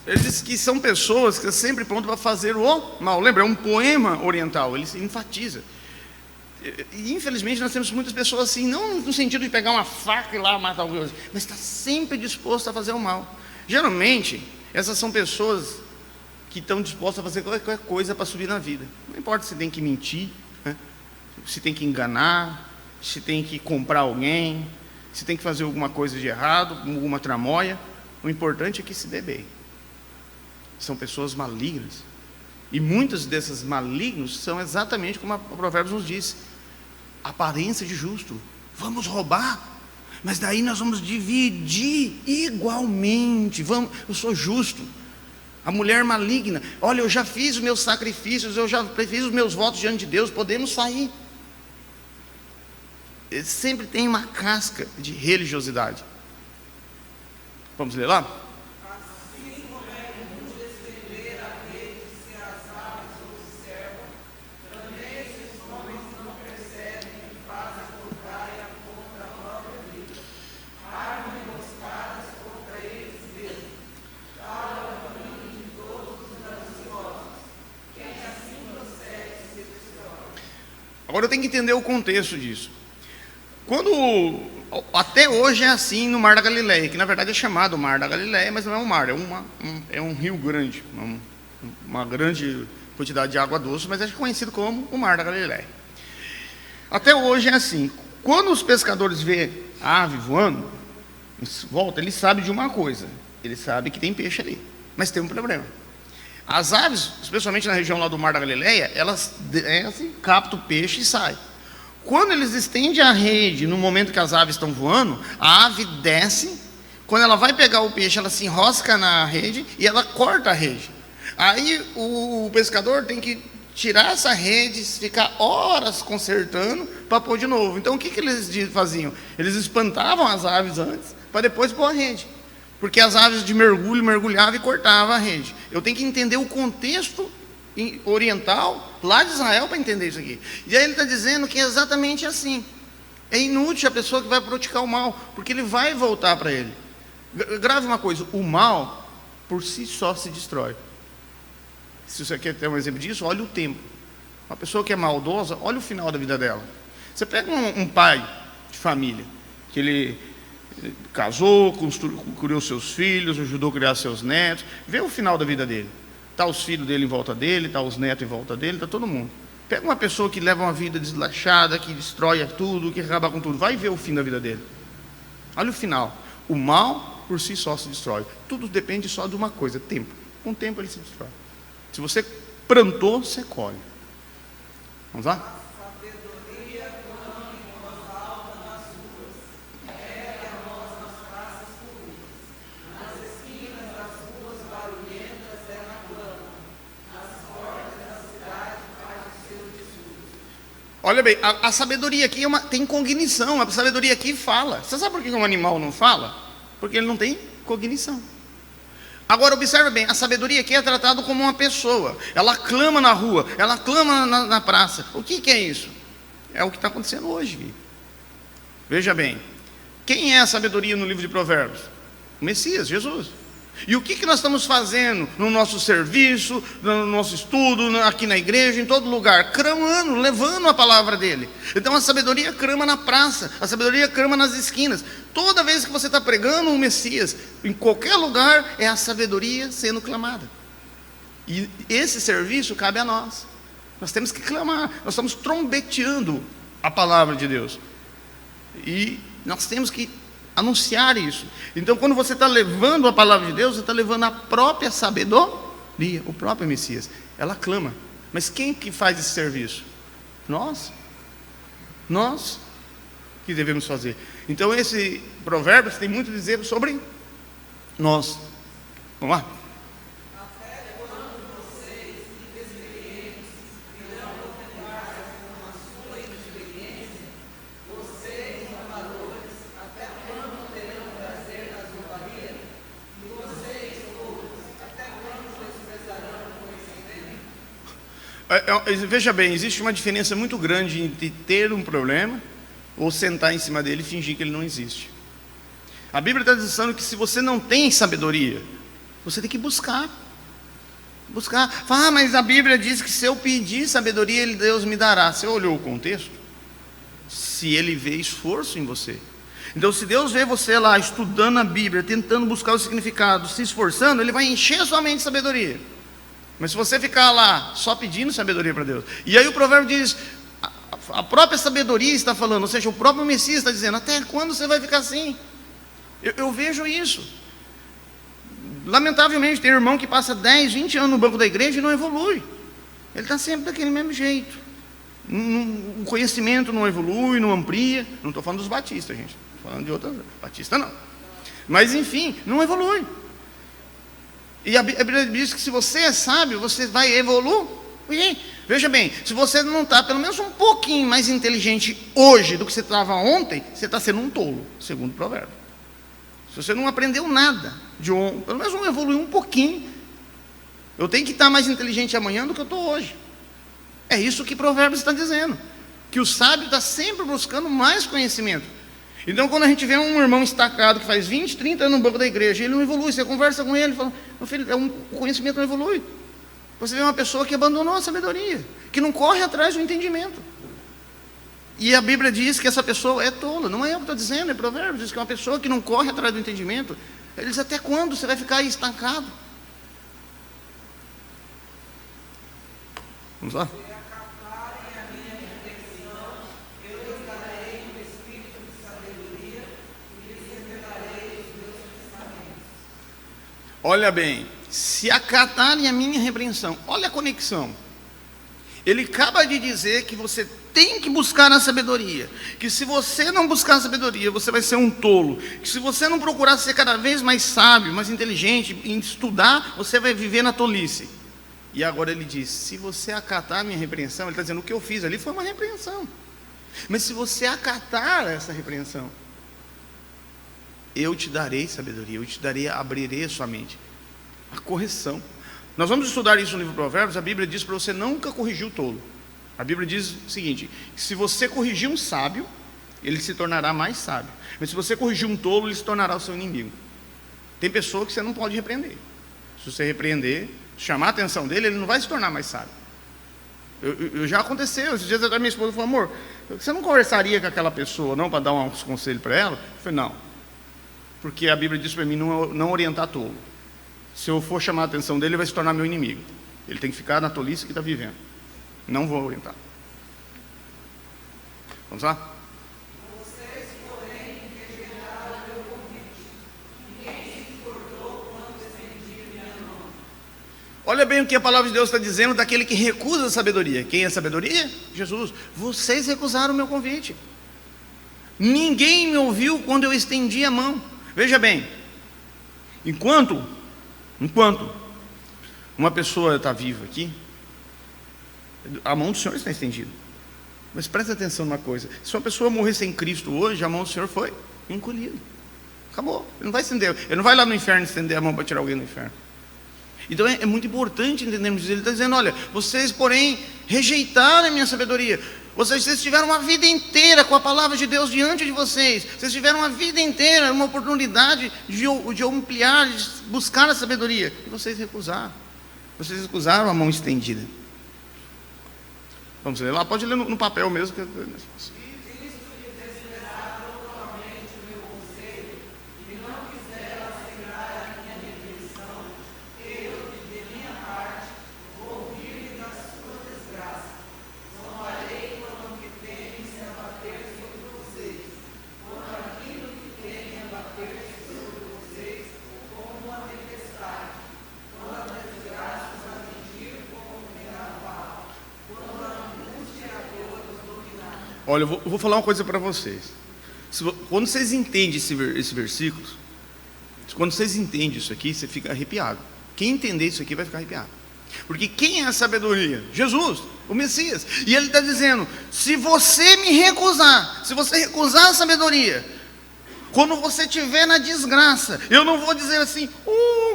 Ele diz que são pessoas que estão sempre prontas para fazer o mal. Lembra, é um poema oriental, ele enfatiza. E infelizmente nós temos muitas pessoas assim, não no sentido de pegar uma faca e lá matar alguém, mas está sempre disposto a fazer o mal. Geralmente, essas são pessoas que estão dispostas a fazer qualquer coisa para subir na vida. Não importa se tem que mentir, né? Se tem que enganar, se tem que comprar alguém, se tem que fazer alguma coisa de errado, alguma tramóia. O importante é que se dê bem. São pessoas malignas. E muitos desses malignos são exatamente como a Provérbios nos diz: aparência de justo. Vamos roubar, mas daí nós vamos dividir igualmente. Eu sou justo. A mulher maligna: olha, eu já fiz os meus sacrifícios, eu já fiz os meus votos diante de Deus, podemos sair. Sempre tem uma casca de religiosidade. Vamos ler lá? Assim como é comum estender a rede se as aves observam, também esses homens não percebem que fazem porcaria contra a própria vida. Armam emboscadas contra eles mesmos. Tal é o caminho de todos os gananciosos. Quem assim procede se destrói. Agora eu tenho que entender o contexto disso. Até hoje é assim no Mar da Galileia, que na verdade é chamado Mar da Galileia, mas não é um mar, é um rio grande, uma grande quantidade de água doce, mas é conhecido como o Mar da Galileia. Até hoje é assim. Quando os pescadores vêem a ave voando em volta, eles sabem de uma coisa: eles sabem que tem peixe ali, mas tem um problema. As aves, especialmente na região lá do Mar da Galileia, elas descem, captam o peixe e saem. Quando eles estendem a rede, no momento que as aves estão voando, a ave desce. Quando ela vai pegar o peixe, ela se enrosca na rede e ela corta a rede. Aí o pescador tem que tirar essa rede, ficar horas consertando para pôr de novo. Então o que eles faziam? Eles espantavam as aves antes, para depois pôr a rede. Porque as aves de mergulho mergulhavam e cortavam a rede. Eu tenho que entender o contexto oriental lá de Israel para entender isso aqui. E aí ele está dizendo que é exatamente assim. É inútil a pessoa que vai praticar o mal, porque ele vai voltar para ele. Grave uma coisa: o mal por si só se destrói. Se você quer ter um exemplo disso, olha o tempo. Uma pessoa que é maldosa, olha o final da vida dela. Você pega um pai de família, que ele casou, criou seus filhos, ajudou a criar seus netos, vê o final da vida dele. Está os filhos dele em volta dele, está os netos em volta dele, está todo mundo. Pega uma pessoa que leva uma vida deslachada, que destrói tudo, que acaba com tudo, vai ver o fim da vida dele. Olha o final. O mal por si só se destrói. Tudo depende só de uma coisa: tempo. Com o tempo ele se destrói. Se você plantou, você colhe. Vamos lá? Olha bem, a sabedoria aqui tem cognição. A sabedoria aqui fala. Você sabe por que um animal não fala? Porque ele não tem cognição. Agora observe bem, a sabedoria aqui é tratada como uma pessoa. Ela clama na rua, ela clama na praça. O que é isso? É o que está acontecendo hoje, filho. Veja bem, quem é a sabedoria no livro de Provérbios? O Messias, Jesus. E o que nós estamos fazendo no nosso serviço, no nosso estudo, aqui na igreja, em todo lugar? Clamando, levando a palavra dele. Então a sabedoria clama na praça, a sabedoria clama nas esquinas. Toda vez que você está pregando o Messias, em qualquer lugar, é a sabedoria sendo clamada. E esse serviço cabe a nós. Nós temos que clamar, nós estamos trombeteando a palavra de Deus. E nós temos que anunciar isso. Então, quando você está levando a palavra de Deus, você está levando a própria sabedoria, o próprio Messias. Ela clama. Mas quem que faz esse serviço? Nós. Nós que devemos fazer. Então, esse provérbio tem muito a dizer sobre nós. Vamos lá? Veja bem, existe uma diferença muito grande entre ter um problema ou sentar em cima dele e fingir que ele não existe. A Bíblia está dizendo que se você não tem sabedoria, você tem que buscar. Fala, mas a Bíblia diz que se eu pedir sabedoria, Deus me dará. Você olhou o contexto? Se Ele vê esforço em você. Então, se Deus vê você lá estudando a Bíblia, tentando buscar o significado, se esforçando, Ele vai encher sua mente de sabedoria. Mas se você ficar lá só pedindo sabedoria para Deus, e aí o provérbio diz, a própria sabedoria está falando, ou seja, o próprio Messias está dizendo, até quando você vai ficar assim? Eu vejo isso. Lamentavelmente, tem irmão que passa 10, 20 anos no banco da igreja e não evolui. Ele está sempre daquele mesmo jeito. O conhecimento não evolui, não amplia. Não estou falando dos batistas, gente. Estou falando de outras. Batista não. Mas enfim, não evolui. E a Bíblia diz que se você é sábio, você vai evoluir. Veja bem, se você não está pelo menos um pouquinho mais inteligente hoje do que você estava ontem, você está sendo um tolo, segundo o provérbio. Se você não aprendeu nada, pelo menos não evoluiu um pouquinho, eu tenho que estar mais inteligente amanhã do que eu estou hoje. É isso que Provérbios está dizendo, que o sábio está sempre buscando mais conhecimento. Então, quando a gente vê um irmão estacado que faz 20, 30 anos no banco da igreja, ele não evolui, você conversa com ele, fala, meu filho, o conhecimento não evolui. Você vê uma pessoa que abandonou a sabedoria, que não corre atrás do entendimento. E a Bíblia diz que essa pessoa é tola. Não é eu que estou dizendo, é Provérbios. Diz que é uma pessoa que não corre atrás do entendimento. Ele diz, até quando você vai ficar aí estancado? Vamos lá? Olha bem, se acatarem a minha repreensão, olha a conexão. Ele acaba de dizer que você tem que buscar a sabedoria, que se você não buscar a sabedoria, você vai ser um tolo, que se você não procurar ser cada vez mais sábio, mais inteligente, em estudar, você vai viver na tolice. E agora ele diz, se você acatar a minha repreensão, ele está dizendo, o que eu fiz ali foi uma repreensão, mas se você acatar essa repreensão, eu te darei sabedoria, eu te darei, abrirei a sua mente, a correção. Nós vamos estudar isso no livro de Provérbios. A Bíblia diz para você nunca corrigir o tolo. A Bíblia diz o seguinte, que se você corrigir um sábio, ele se tornará mais sábio, mas se você corrigir um tolo, ele se tornará o seu inimigo. Tem pessoa que você não pode repreender. Se você repreender, chamar a atenção dele, ele não vai se tornar mais sábio. Já aconteceu, esses dias até minha esposa falou, amor, você não conversaria com aquela pessoa não, para dar uns conselhos para ela? Eu falei, não, porque a Bíblia diz para mim não orientar tolo. Se eu for chamar a atenção dele, ele vai se tornar meu inimigo. Ele tem que ficar na tolice que está vivendo. Não vou orientar. Vamos lá? Vocês, porém, rejeitaram o meu convite. Ninguém se importou quando estendi minha mão. Olha bem o que a palavra de Deus está dizendo daquele que recusa a sabedoria. Quem é a sabedoria? Jesus. Vocês recusaram o meu convite. Ninguém me ouviu quando eu estendi a mão. Veja bem, enquanto uma pessoa está viva aqui, a mão do Senhor está estendida. Mas presta atenção numa coisa, se uma pessoa morrer sem Cristo hoje, a mão do Senhor foi encolhida. Acabou, ele não vai estender, ele não vai lá no inferno estender a mão para tirar alguém do inferno. Então é muito importante entendermos isso. Ele está dizendo, olha, vocês porém rejeitaram a minha sabedoria. Vocês tiveram uma vida inteira com a palavra de Deus diante de vocês. Vocês tiveram uma vida inteira, uma oportunidade de ampliar, de buscar a sabedoria. E vocês recusaram. Vocês recusaram a mão estendida. Vamos ler lá? Pode ler no papel mesmo. Que é mais fácil. Olha, eu vou falar uma coisa para vocês. Quando vocês entendem esse versículo, quando vocês entendem isso aqui, você fica arrepiado. Quem entender isso aqui vai ficar arrepiado. Porque quem é a sabedoria? Jesus, o Messias. E ele está dizendo, se você me recusar, se você recusar a sabedoria, quando você estiver na desgraça, eu não vou dizer assim,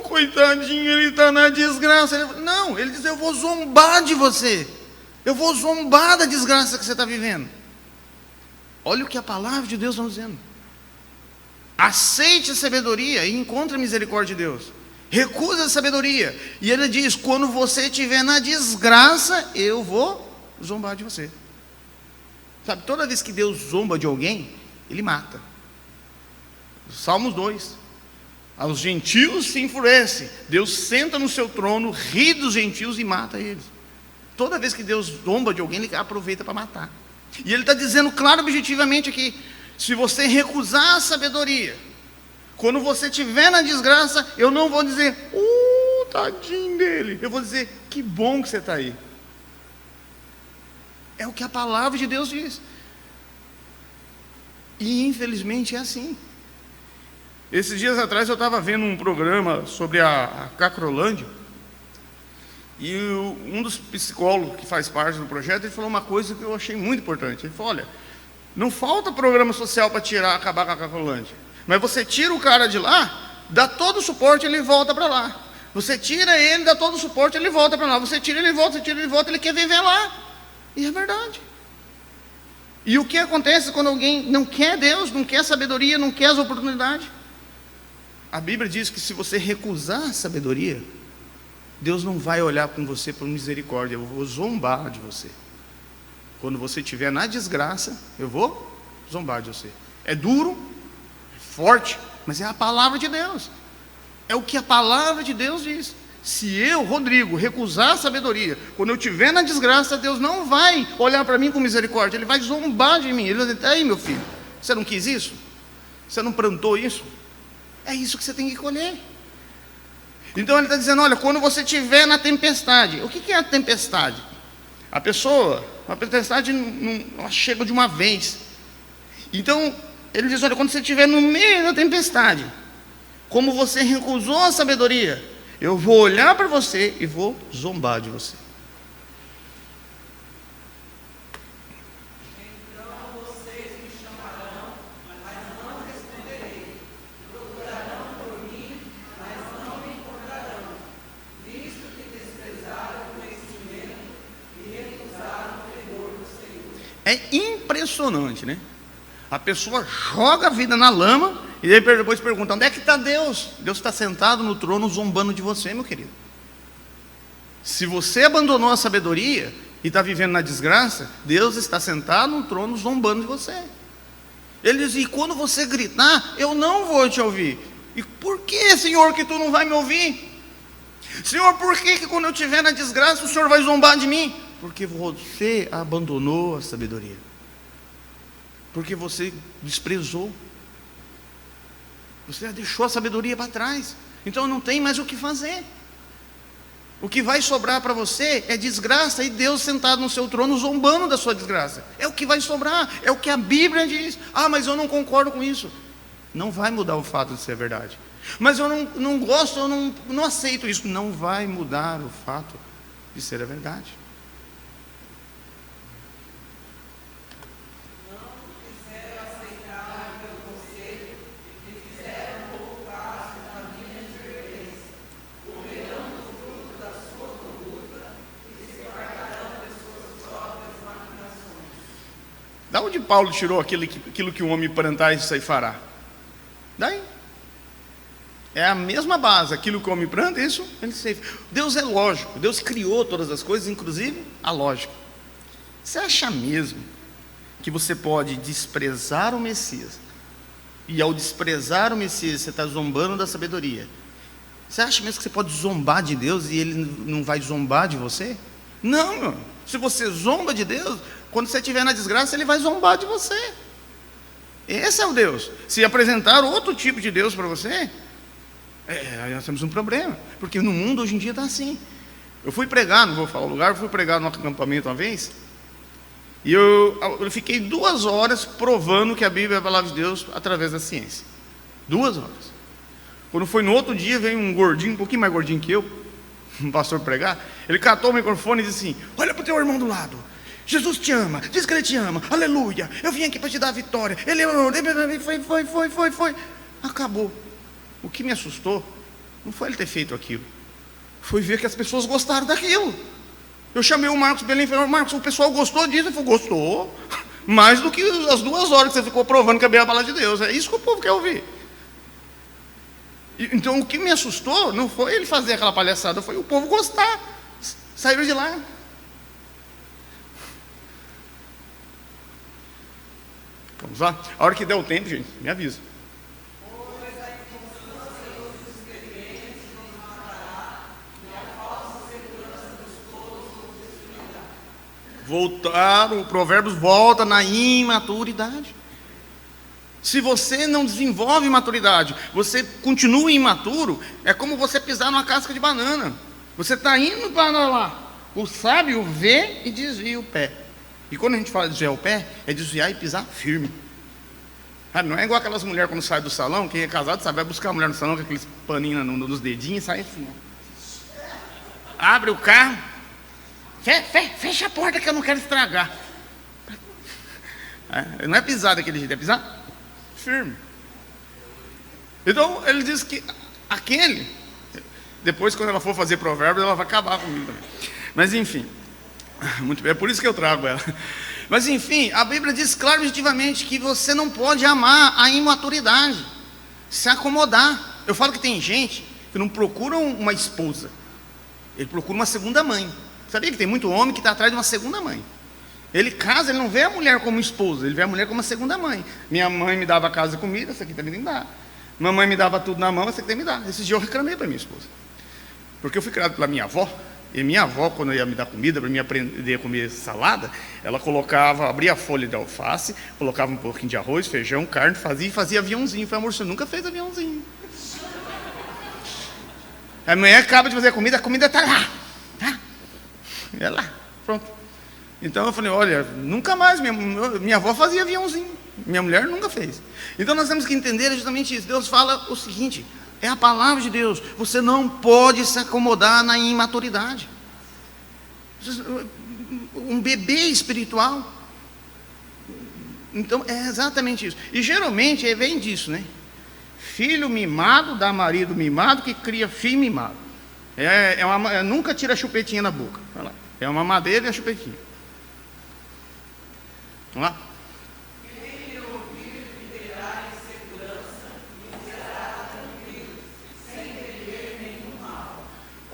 coitadinho, ele está na desgraça. Não, ele diz, eu vou zombar de você. Eu vou zombar da desgraça que você está vivendo. Olha o que a palavra de Deus está dizendo. Aceite a sabedoria e encontre a misericórdia de Deus. Recusa a sabedoria. E ele diz, quando você estiver na desgraça, eu vou zombar de você. Sabe, toda vez que Deus zomba de alguém, Ele mata. Salmos 2. Aos gentios se enfurece. Deus senta no seu trono, ri dos gentios e mata eles. Toda vez que Deus zomba de alguém, Ele aproveita para matar. E Ele está dizendo claro, objetivamente aqui, se você recusar a sabedoria, quando você estiver na desgraça, eu não vou dizer, tadinho dele. Eu vou dizer, que bom que você está aí. É o que a palavra de Deus diz. E infelizmente é assim. Esses dias atrás eu estava vendo um programa sobre a Cracolândia. E um dos psicólogos que faz parte do projeto, ele falou uma coisa que eu achei muito importante. Ele falou, olha, não falta programa social para acabar com a Cracolândia. Mas você tira o cara de lá, dá todo o suporte, ele volta para lá. Você tira ele, dá todo o suporte, ele volta para lá. Você tira ele, volta, ele quer viver lá. E é verdade. E o que acontece quando alguém não quer Deus, não quer sabedoria, não quer as oportunidades? A Bíblia diz que se você recusar a sabedoria, Deus não vai olhar com você por misericórdia, eu vou zombar de você. Quando você estiver na desgraça, eu vou zombar de você. É duro, forte, mas é a palavra de Deus. É o que a palavra de Deus diz. Se eu, Rodrigo, recusar a sabedoria, quando eu estiver na desgraça, Deus não vai olhar para mim com misericórdia. Ele vai zombar de mim. Ele vai dizer, aí meu filho, você não quis isso? Você não plantou isso? É isso que você tem que colher. Então ele está dizendo, olha, quando você estiver na tempestade. O que é a tempestade? A tempestade não chega de uma vez. Então ele diz, olha, quando você estiver no meio da tempestade, como você recusou a sabedoria, eu vou olhar para você e vou zombar de você. Então vocês me chamarão, mas não responderei. Procurarão por mim, mas não me encontrarão. Visto que desprezaram o conhecimento e recusaram o temor do Senhor. É impressionante, né? A pessoa joga a vida na lama e depois pergunta, onde é que está Deus? Deus está sentado no trono zombando de você, meu querido. Se você abandonou a sabedoria e está vivendo na desgraça, Deus está sentado no trono zombando de você. Ele diz, e quando você gritar, eu não vou te ouvir. E por que, Senhor, que tu não vai me ouvir? Senhor, por que quando eu estiver na desgraça, o Senhor vai zombar de mim? Porque você abandonou a sabedoria. Porque você desprezou. Você deixou a sabedoria para trás. Então não tem mais o que fazer. O que vai sobrar para você é desgraça e Deus sentado no seu trono zombando da sua desgraça. É o que vai sobrar. É o que a Bíblia diz. Mas eu não concordo com isso. Não vai mudar o fato de ser verdade. Mas eu não gosto, eu não aceito isso. Não vai mudar o fato de ser a verdade. Da onde Paulo tirou aquilo que o homem plantar, isso aí fará? Daí. É a mesma base, aquilo que o homem planta, isso ele sei. Deus é lógico, Deus criou todas as coisas, inclusive a lógica. Você acha mesmo que você pode desprezar o Messias? E ao desprezar o Messias, você está zombando da sabedoria. Você acha mesmo que você pode zombar de Deus e Ele não vai zombar de você? Não, meu. Se você zomba de Deus, quando você estiver na desgraça, Ele vai zombar de você. Esse é o Deus. Se apresentar outro tipo de Deus para você, aí nós temos um problema. Porque no mundo hoje em dia está assim. Eu fui pregar, não vou falar o lugar, fui pregar no acampamento uma vez. E eu fiquei 2 horas provando que a Bíblia é a palavra de Deus através da ciência. 2 horas. Quando foi no outro dia, veio um gordinho, um pouquinho mais gordinho que eu, um pastor pregar. Ele catou o microfone e disse assim: olha para o teu irmão do lado. Jesus te ama, diz que ele te ama, aleluia. Eu vim aqui para te dar a vitória. Ele foi. Acabou. O que me assustou não foi ele ter feito aquilo, foi ver que as pessoas gostaram daquilo. Eu chamei o Marcos Belém e falei: Marcos, o pessoal gostou disso? Ele falou: gostou, mais do que as 2 horas que você ficou provando que a Bíblia é a palavra de Deus. É isso que o povo quer ouvir. Então o que me assustou não foi ele fazer aquela palhaçada, foi o povo gostar. Saíram de lá. Vamos lá? A hora que der o tempo, gente, me avisa. O Provérbios volta na imaturidade. Se você não desenvolve maturidade, você continua imaturo, é como você pisar numa casca de banana. Você está indo para lá, o sábio vê e desvia o pé. E quando a gente fala desviar o pé, é desviar e pisar firme. Não é igual aquelas mulheres quando saem do salão, quem é casado sabe, vai buscar a mulher no salão com aqueles paninhos nos dedinhos e sai assim. Abre o carro, fecha a porta que eu não quero estragar. Não é pisar daquele jeito, é pisar firme. Então ele diz que aquele, depois quando ela for fazer provérbios, ela vai acabar comigo também. Mas enfim, muito bem, é por isso que eu trago ela. Mas enfim, a Bíblia diz claro e objetivamente que você não pode amar a imaturidade, se acomodar. Eu falo que tem gente que não procura uma esposa, ele procura uma segunda mãe. Sabia que tem muito homem que está atrás de uma segunda mãe? Ele casa, ele não vê a mulher como esposa, ele vê a mulher como uma segunda mãe. Minha mãe me dava casa e comida, essa aqui também tem que dar. Mamãe me dava tudo na mão, essa aqui tem que me dar. Esse dia eu reclamei para minha esposa, porque eu fui criado pela minha avó. E minha avó, quando ia me dar comida, para mim aprender a comer salada, ela colocava, abria a folha de alface, colocava um pouquinho de arroz, feijão, carne, fazia aviãozinho. Eu falei: amor, você nunca fez aviãozinho. A mulher acaba de fazer a comida está lá, tá? É lá, pronto. Então eu falei: olha, nunca mais, minha avó fazia aviãozinho, minha mulher nunca fez. Então nós temos que entender justamente isso. Deus fala o seguinte: é a palavra de Deus, você não pode se acomodar na imaturidade. Um bebê espiritual. Então é exatamente isso. E geralmente vem disso, né? Filho mimado dá marido mimado que cria filho mimado. Nunca tira a chupetinha na boca. É uma madeira e a chupetinha. Vamos lá?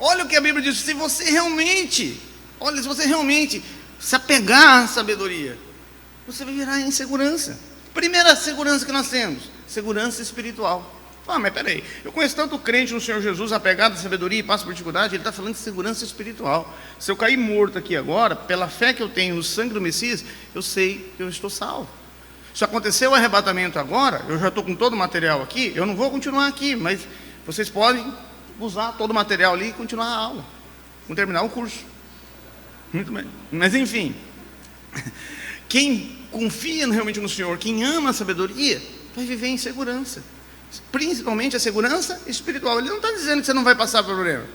Olha o que a Bíblia diz: se você realmente se apegar à sabedoria, você vai virar em segurança. Primeira segurança que nós temos: segurança espiritual. Mas peraí, eu conheço tanto crente no Senhor Jesus apegado à sabedoria e passa por dificuldade. Ele está falando de segurança espiritual. Se eu cair morto aqui agora, pela fé que eu tenho no sangue do Messias, eu sei que eu estou salvo. Se aconteceu o arrebatamento agora, eu já estou com todo o material aqui, eu não vou continuar aqui, mas vocês podem usar todo o material ali e continuar a aula, vamos terminar o curso. Muito bem. Mas enfim, quem confia realmente no Senhor, quem ama a sabedoria, vai viver em segurança, principalmente a segurança espiritual. Ele não está dizendo que você não vai passar por problema.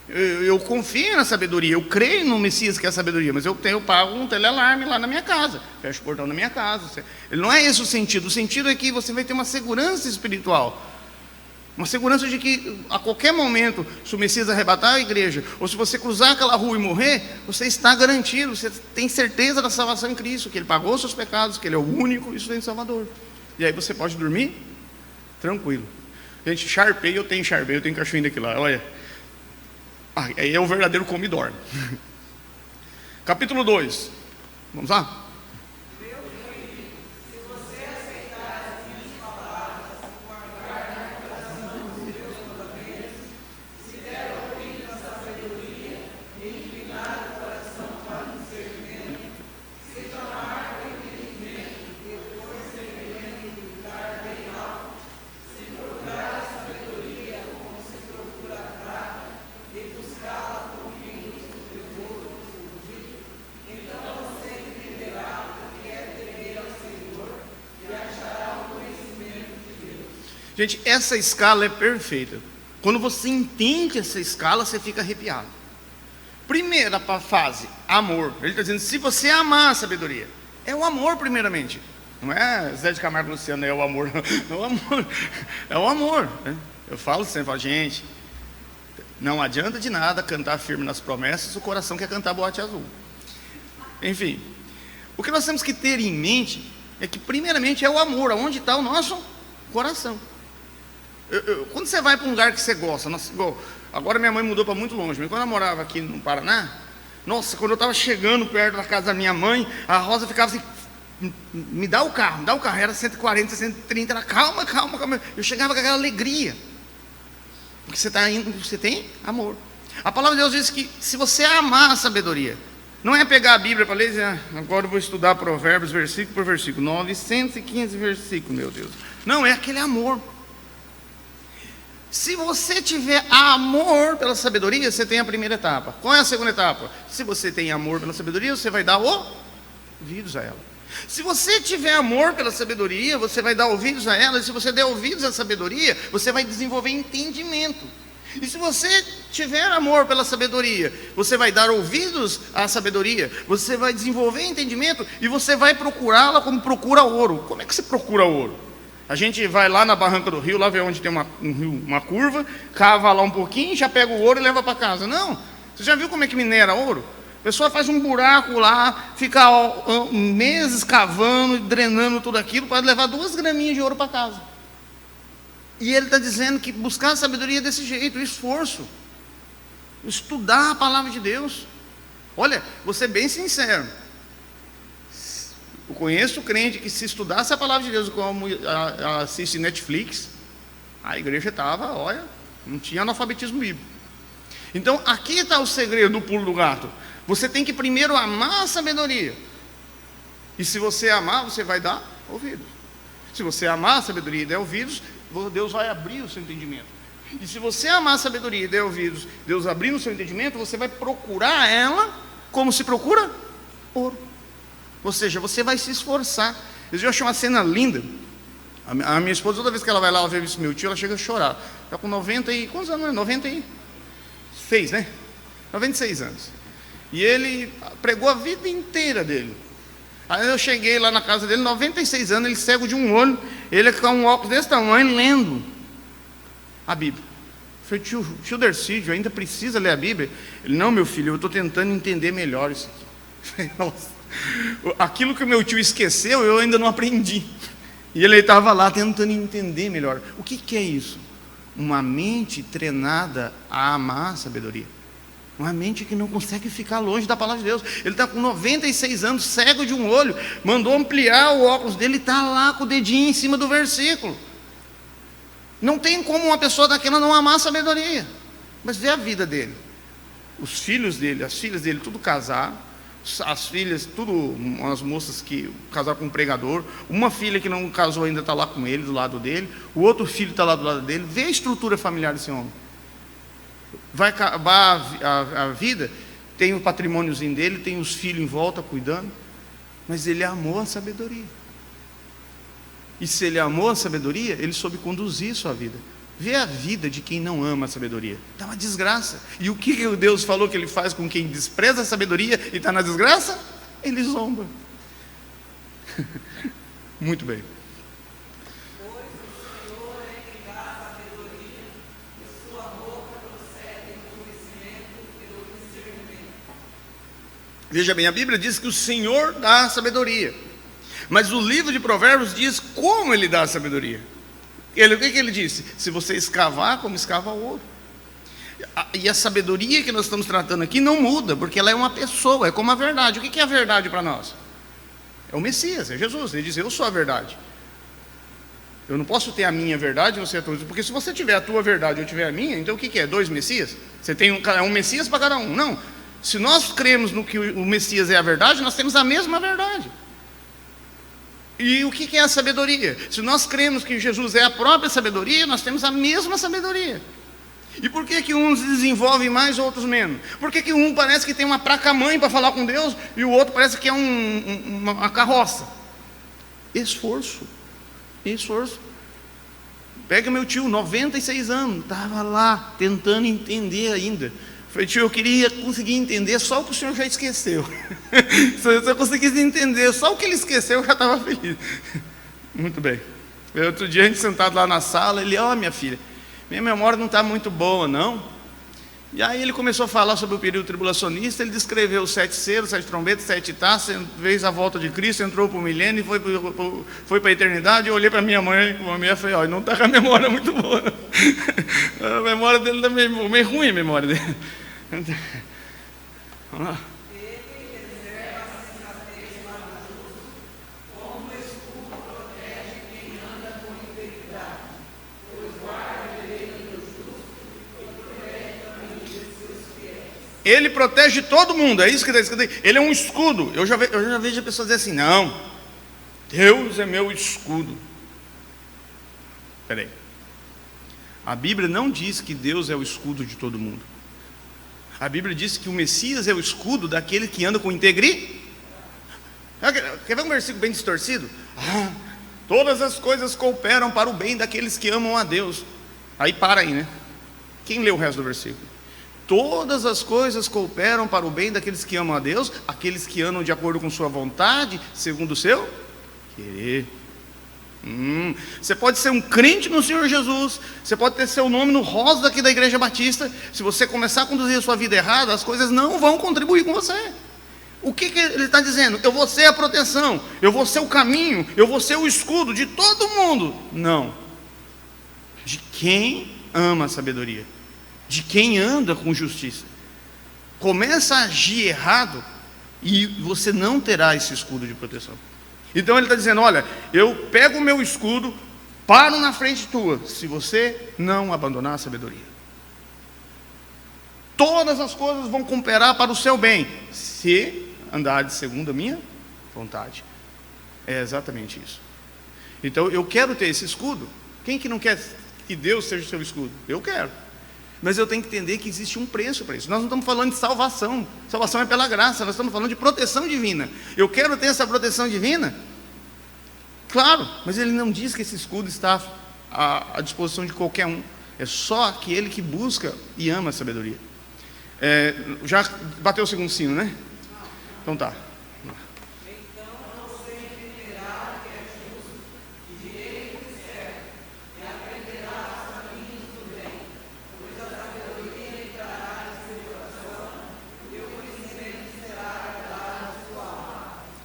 Eu confio na sabedoria, eu creio no Messias que é a sabedoria, mas eu pago um telealarme lá na minha casa, fecho o portão da minha casa. Ele não é esse o sentido é que você vai ter uma segurança espiritual. Uma segurança de que a qualquer momento, se o Messias arrebatar a igreja, ou se você cruzar aquela rua e morrer, você está garantido, você tem certeza da salvação em Cristo, que Ele pagou os seus pecados, que Ele é o único e suficiente Salvador. E aí você pode dormir tranquilo. Gente, eu tenho cachorrinho daqui lá, olha. Aí é o verdadeiro come e dorme. Capítulo 2, vamos lá? Gente, essa escala é perfeita. Quando você entende essa escala, você fica arrepiado. Primeira fase, amor. Ele está dizendo, se você amar a sabedoria, é o amor primeiramente. Não é Zé de Camargo e Luciano, é o amor. É o amor. É o amor. Né? Eu falo sempre, gente, não adianta de nada cantar firme nas promessas, o coração quer cantar boate azul. Enfim, o que nós temos que ter em mente é que primeiramente é o amor, onde está o nosso coração. Quando você vai para um lugar que você gosta, igual, agora minha mãe mudou para muito longe, mas quando eu morava aqui no Paraná, nossa, quando eu estava chegando perto da casa da minha mãe, a Rosa ficava assim, me dá o carro, era 140, 130, ela, calma, eu chegava com aquela alegria, porque você está indo, você tem amor. A palavra de Deus diz que se você amar a sabedoria, não é pegar a Bíblia para ler e dizer, agora eu vou estudar Provérbios versículo por versículo, 915 versículos, meu Deus, não, é aquele amor. Se você tiver amor pela sabedoria, você tem a primeira etapa. Qual é a segunda etapa? Se você tem amor pela sabedoria, você vai dar ouvidos a ela. Se você tiver amor pela sabedoria, você vai dar ouvidos a ela. E se você der ouvidos à sabedoria, você vai desenvolver entendimento. E se você tiver amor pela sabedoria, você vai dar ouvidos à sabedoria, você vai desenvolver entendimento e você vai procurá-la como procura ouro. Como é que você procura ouro? A gente vai lá na barranca do rio, lá vê onde tem uma curva, cava lá um pouquinho, já pega o ouro e leva para casa. Não, você já viu como é que minera ouro? A pessoa faz um buraco lá, fica meses cavando, drenando tudo aquilo, para levar 2 graminhas de ouro para casa. E ele está dizendo que buscar a sabedoria é desse jeito, o esforço, estudar a palavra de Deus. Olha, vou ser bem sincero, eu conheço crente que se estudasse a palavra de Deus como assiste Netflix, a igreja estava, olha, não tinha analfabetismo bíblico. Então aqui está o segredo do pulo do gato. Você tem que primeiro amar a sabedoria. E se você amar, você vai dar ouvidos. Se você amar a sabedoria e der ouvidos, Deus vai abrir o seu entendimento. E se você amar a sabedoria e der ouvidos, Deus abrir o seu entendimento, você vai procurar ela como se procura ouro. Ou seja, você vai se esforçar. Eu achei uma cena linda. A minha esposa, toda vez que ela vai lá, ela vê esse meu tio, ela chega a chorar. Está com 90 e... Quantos anos? 96, né? 96 anos. E ele pregou a vida inteira dele. Aí eu cheguei lá na casa dele, 96 anos, ele cego de um olho, ele com um óculos desse tamanho, lendo a Bíblia. Eu falei, tio Dercídio, ainda precisa ler a Bíblia? Ele, não, meu filho, eu estou tentando entender melhor isso aqui. Eu falei, nossa, aquilo que o meu tio esqueceu, eu ainda não aprendi. E ele estava lá tentando entender melhor. O que é isso? Uma mente treinada a amar a sabedoria. Uma mente que não consegue ficar longe da palavra de Deus. Ele está com 96 anos, cego de um olho, mandou ampliar o óculos dele, está lá com o dedinho em cima do versículo. Não tem como uma pessoa daquela não amar a sabedoria. Mas vê a vida dele. Os filhos dele, as filhas dele, tudo casaram. As filhas, tudo umas moças que casaram com um pregador. Uma filha que não casou ainda está lá com ele, do lado dele. O outro filho está lá do lado dele. Vê a estrutura familiar desse homem. Vai acabar a vida, tem o patrimôniozinho dele, tem os filhos em volta cuidando, mas ele amou a sabedoria. E se ele amou a sabedoria, ele soube conduzir sua vida. Vê a vida de quem não ama a sabedoria, está uma desgraça. E o que Deus falou que ele faz com quem despreza a sabedoria e está na desgraça? Ele zomba. Muito bem. Veja bem, a Bíblia diz que o Senhor dá a sabedoria, mas o livro de Provérbios diz como Ele dá a sabedoria. O que Ele disse? Se você escavar, como escava o ouro. E a sabedoria que nós estamos tratando aqui não muda, porque ela é uma pessoa, é como a verdade. O que é a verdade para nós? É o Messias, é Jesus. Ele diz, eu sou a verdade. Eu não posso ter a minha verdade e você a tua, porque se você tiver a tua verdade e eu tiver a minha, então o que é? 2 Messias? Você tem um Messias para cada um. Não. Se nós cremos no que o Messias é a verdade, nós temos a mesma verdade. E o que é a sabedoria? Se nós cremos que Jesus é a própria sabedoria, nós temos a mesma sabedoria. E por que uns desenvolvem mais, outros menos? Por que um parece que tem uma placa-mãe para falar com Deus e o outro parece que é uma carroça? Esforço. Pega meu tio, 96 anos, estava lá tentando entender ainda. Falei, tio, eu queria conseguir entender só o que o senhor já esqueceu. Se eu conseguisse entender só o que ele esqueceu, eu já estava feliz. Muito bem. Outro dia a gente sentado lá na sala, ele, minha filha, minha memória não está muito boa, não. E aí ele começou a falar sobre o período tribulacionista, ele descreveu os 7 selos, 7 trombetas, 7 taças, fez a volta de Cristo, entrou para o milênio, foi para a eternidade. Eu olhei para minha mãe, e falei, não está com a memória muito boa. A memória dele está meio ruim, a memória dele. Vamos lá. Ele protege todo mundo, é isso que está escrito aí. Ele é um escudo. Eu já vejo a pessoa dizer assim, não, Deus é meu escudo. Espera aí. A Bíblia não diz que Deus é o escudo de todo mundo. A Bíblia diz que o Messias é o escudo daquele que anda com integridade. Quer ver um versículo bem distorcido? Todas as coisas cooperam para o bem daqueles que amam a Deus. Aí para aí, né? Quem lê o resto do versículo? Todas as coisas cooperam para o bem daqueles que amam a Deus, aqueles que andam de acordo com sua vontade, segundo o seu querer. Você pode ser um crente no Senhor Jesus, você pode ter seu nome no rosa daqui da Igreja Batista. Se você começar a conduzir a sua vida errada, as coisas não vão contribuir com você. O que ele está dizendo? Eu vou ser a proteção, eu vou ser o caminho, eu vou ser o escudo de todo mundo. Não. De quem ama a sabedoria, de quem anda com justiça. Começa a agir errado e você não terá esse escudo de proteção. Então ele está dizendo, olha, eu pego o meu escudo, paro na frente tua, se você não abandonar a sabedoria. Todas as coisas vão cooperar para o seu bem, se andares segundo a minha vontade. É exatamente isso. Então eu quero ter esse escudo. Quem que não quer que Deus seja o seu escudo? Eu quero. Mas eu tenho que entender que existe um preço para isso. Nós não estamos falando de salvação. Salvação é pela graça. Nós estamos falando de proteção divina. Eu quero ter essa proteção divina? Claro, mas ele não diz que esse escudo está à disposição de qualquer um. É só aquele que busca e ama a sabedoria. Já bateu o segundo sino, né? Então tá.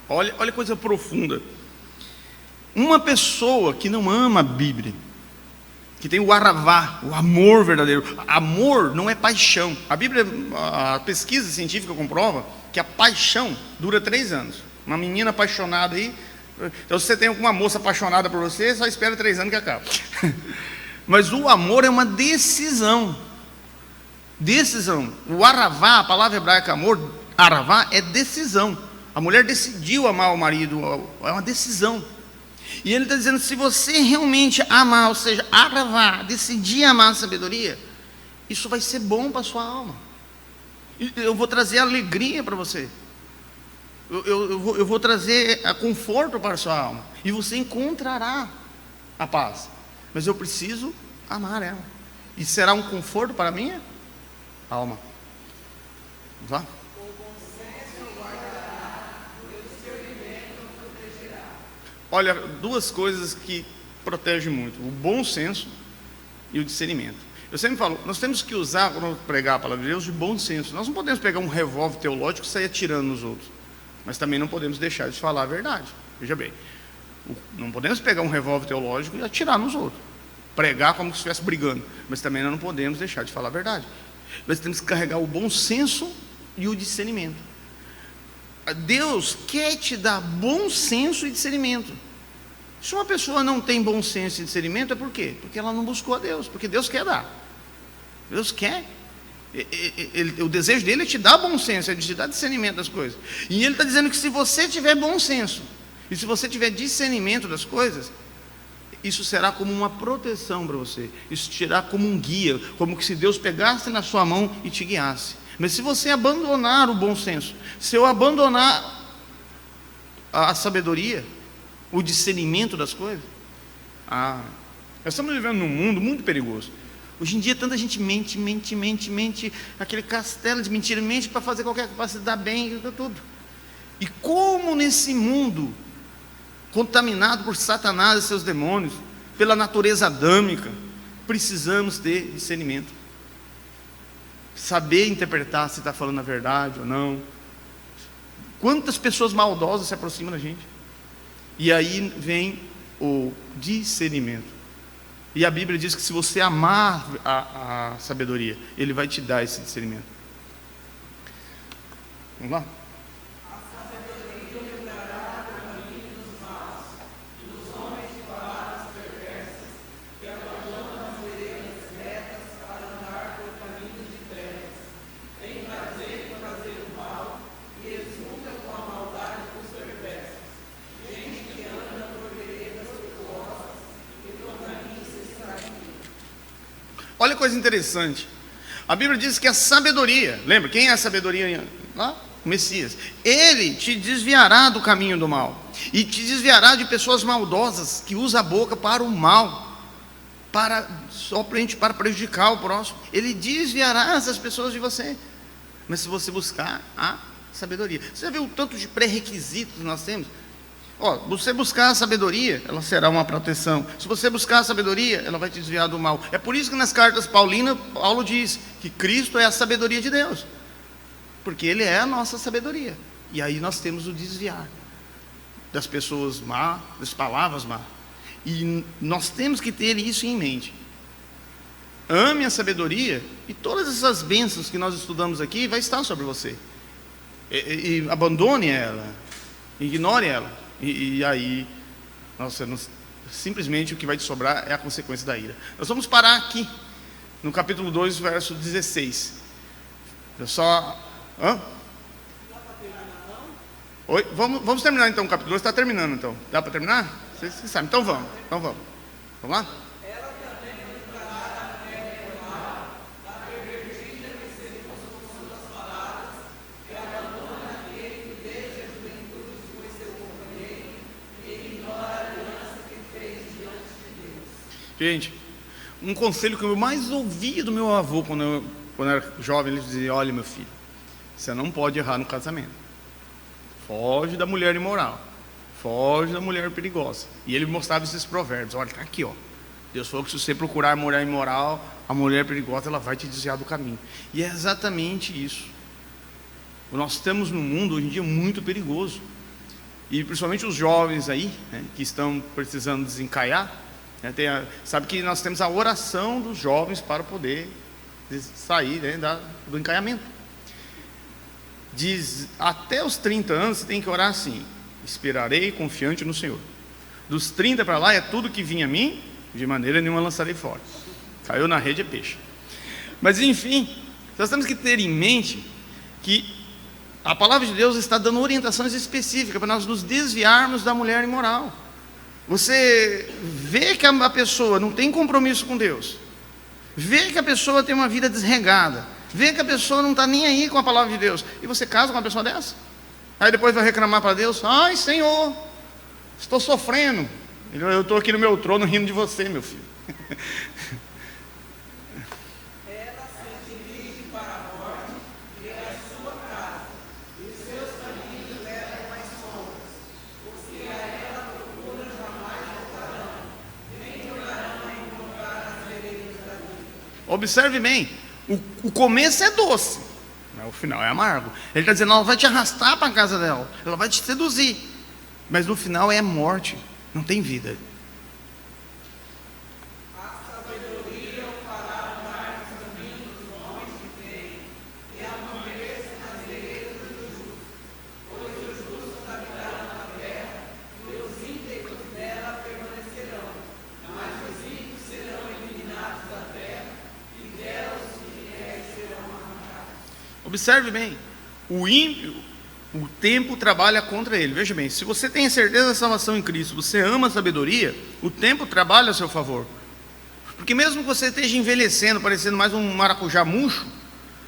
Olha a coisa profunda. Uma pessoa que não ama a Bíblia, que tem o aravá, o amor verdadeiro. Amor não é paixão. A pesquisa científica comprova que a paixão dura 3 anos. Uma menina apaixonada aí. Então, se você tem alguma moça apaixonada por você, só espera 3 anos que acaba. Mas o amor é uma decisão. Decisão. O aravá, a palavra hebraica amor, aravá é decisão. A mulher decidiu amar o marido, é uma decisão. E ele está dizendo, se você realmente amar, ou seja, aravá, decidir amar a sabedoria, isso vai ser bom para a sua alma. Eu vou trazer alegria para você. Eu vou trazer conforto para a sua alma. E você encontrará a paz. Mas eu preciso amar ela. E será um conforto para a minha alma. Vamos lá? Olha, 2 coisas que protegem muito: o bom senso e o discernimento. Eu sempre falo, nós temos que usar, quando pregar a palavra de Deus, de bom senso. Nós não podemos pegar um revólver teológico e sair atirando nos outros. Mas também não podemos deixar de falar a verdade. Veja bem, não podemos pegar um revólver teológico e atirar nos outros. Pregar como se estivesse brigando. Mas também não podemos deixar de falar a verdade. Nós temos que carregar o bom senso e o discernimento. Deus quer te dar bom senso e discernimento. Se uma pessoa não tem bom senso e discernimento, é por quê? Porque ela não buscou a Deus, porque Deus quer dar. Deus quer. O desejo dele é te dar bom senso, é te dar discernimento das coisas. E ele está dizendo que se você tiver bom senso, e se você tiver discernimento das coisas, isso será como uma proteção para você. Isso será como um guia, como que se Deus pegasse na sua mão e te guiasse. Mas se você abandonar o bom senso, se eu abandonar a sabedoria, o discernimento das coisas, Nós estamos vivendo num mundo muito perigoso. Hoje em dia tanta gente mente, aquele castelo de mentira, mente para fazer qualquer coisa, para se dar bem, tudo. E como nesse mundo, contaminado por Satanás e seus demônios, pela natureza adâmica, precisamos ter discernimento. Saber interpretar se está falando a verdade ou não. Quantas pessoas maldosas se aproximam da gente? E aí vem o discernimento. E a Bíblia diz que se você amar a sabedoria, Ele vai te dar esse discernimento. Vamos lá? Olha que coisa interessante. A Bíblia diz que a sabedoria, lembra, quem é a sabedoria? Lá? O Messias. Ele te desviará do caminho do mal. E te desviará de pessoas maldosas que usam a boca para o mal, somente para prejudicar o próximo. Ele desviará essas pessoas de você. Mas se você buscar a sabedoria. Você já viu o tanto de pré-requisitos que nós temos? Você buscar a sabedoria, ela será uma proteção. Se você buscar a sabedoria, ela vai te desviar do mal. É por isso que nas cartas paulinas, Paulo diz que Cristo é a sabedoria de Deus, porque Ele é a nossa sabedoria. E aí nós temos o desviar das pessoas má, das palavras má. E nós temos que ter isso em mente. Ame a sabedoria, e todas essas bênçãos que nós estudamos aqui vai estar sobre você. E abandone ela, ignore ela. E aí, simplesmente o que vai te sobrar é a consequência da ira. Nós vamos parar aqui, no capítulo 2, verso 16. Eu só... Oi? Vamos terminar então o capítulo 2, está terminando então. Dá para terminar? Vocês sabem, então vamos. Vamos lá? Gente, um conselho que eu mais ouvia do meu avô quando eu era jovem, ele dizia: olha, meu filho, você não pode errar no casamento. Foge da mulher imoral, foge da mulher perigosa. E ele mostrava esses provérbios. Olha, está aqui, ó. Deus falou que se você procurar a mulher imoral, a mulher perigosa, ela vai te desviar do caminho. E é exatamente isso. Nós estamos num mundo hoje em dia muito perigoso. E principalmente os jovens aí, né, que estão precisando desencalhar, sabe que nós temos a oração dos jovens para poder sair, né, do encalhamento. Diz, até os 30 anos você tem que orar assim: esperarei confiante no Senhor. Dos 30 para lá é tudo que vinha a mim, de maneira nenhuma lançarei fora. Caiu na rede é peixe. Mas enfim, nós temos que ter em mente que a palavra de Deus está dando orientações específicas para nós nos desviarmos da mulher imoral. Você vê que a pessoa não tem compromisso com Deus, vê que a pessoa tem uma vida desregada, vê que a pessoa não está nem aí com a palavra de Deus, e você casa com uma pessoa dessa? Aí depois vai reclamar para Deus: ai, Senhor, estou sofrendo, eu estou aqui no meu trono rindo de você, meu filho. Observe bem, o começo é doce, mas o final é amargo. Ele está dizendo: ela vai te arrastar para a casa dela, ela vai te seduzir, mas no final é morte, não tem vida. Observe bem, o ímpio, o tempo trabalha contra ele. Veja bem, se você tem certeza da salvação em Cristo, você ama a sabedoria, o tempo trabalha a seu favor. Porque mesmo que você esteja envelhecendo, parecendo mais um maracujá murcho,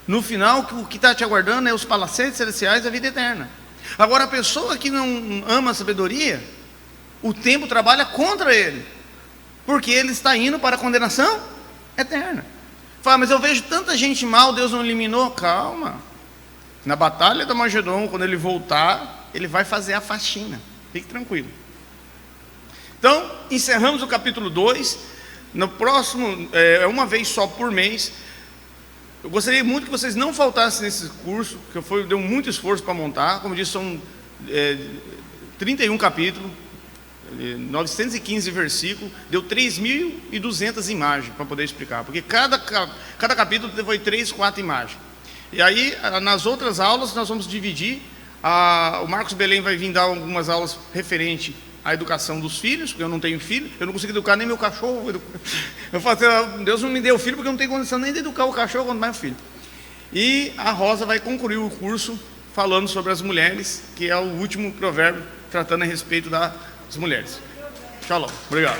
no final o que está te aguardando é os palacetes celestiais da vida eterna. Agora, a pessoa que não ama a sabedoria, o tempo trabalha contra ele. porque ele está indo para a condenação eterna. Fala, mas eu vejo tanta gente mal, Deus não eliminou. Calma. Na batalha do Armagedon, quando ele voltar, ele vai fazer a faxina. Fique tranquilo. Então, encerramos o capítulo 2. No próximo, uma vez só por mês. Eu gostaria muito que vocês não faltassem nesse curso, que deu muito esforço para montar. Como eu disse, são 31 capítulos, 915 versículos, deu 3.200 imagens para poder explicar, porque cada capítulo foi 3, 4 imagens. E aí, nas outras aulas, nós vamos dividir. O Marcos Belém vai vir dar algumas aulas referentes à educação dos filhos, porque eu não tenho filho, eu não consigo educar nem meu cachorro. Eu falo assim, Deus não me deu filho, porque eu não tenho condição nem de educar o cachorro, quanto mais o filho. E a Rosa vai concluir o curso falando sobre as mulheres, que é o último provérbio tratando a respeito das mulheres. Shalom. Obrigado.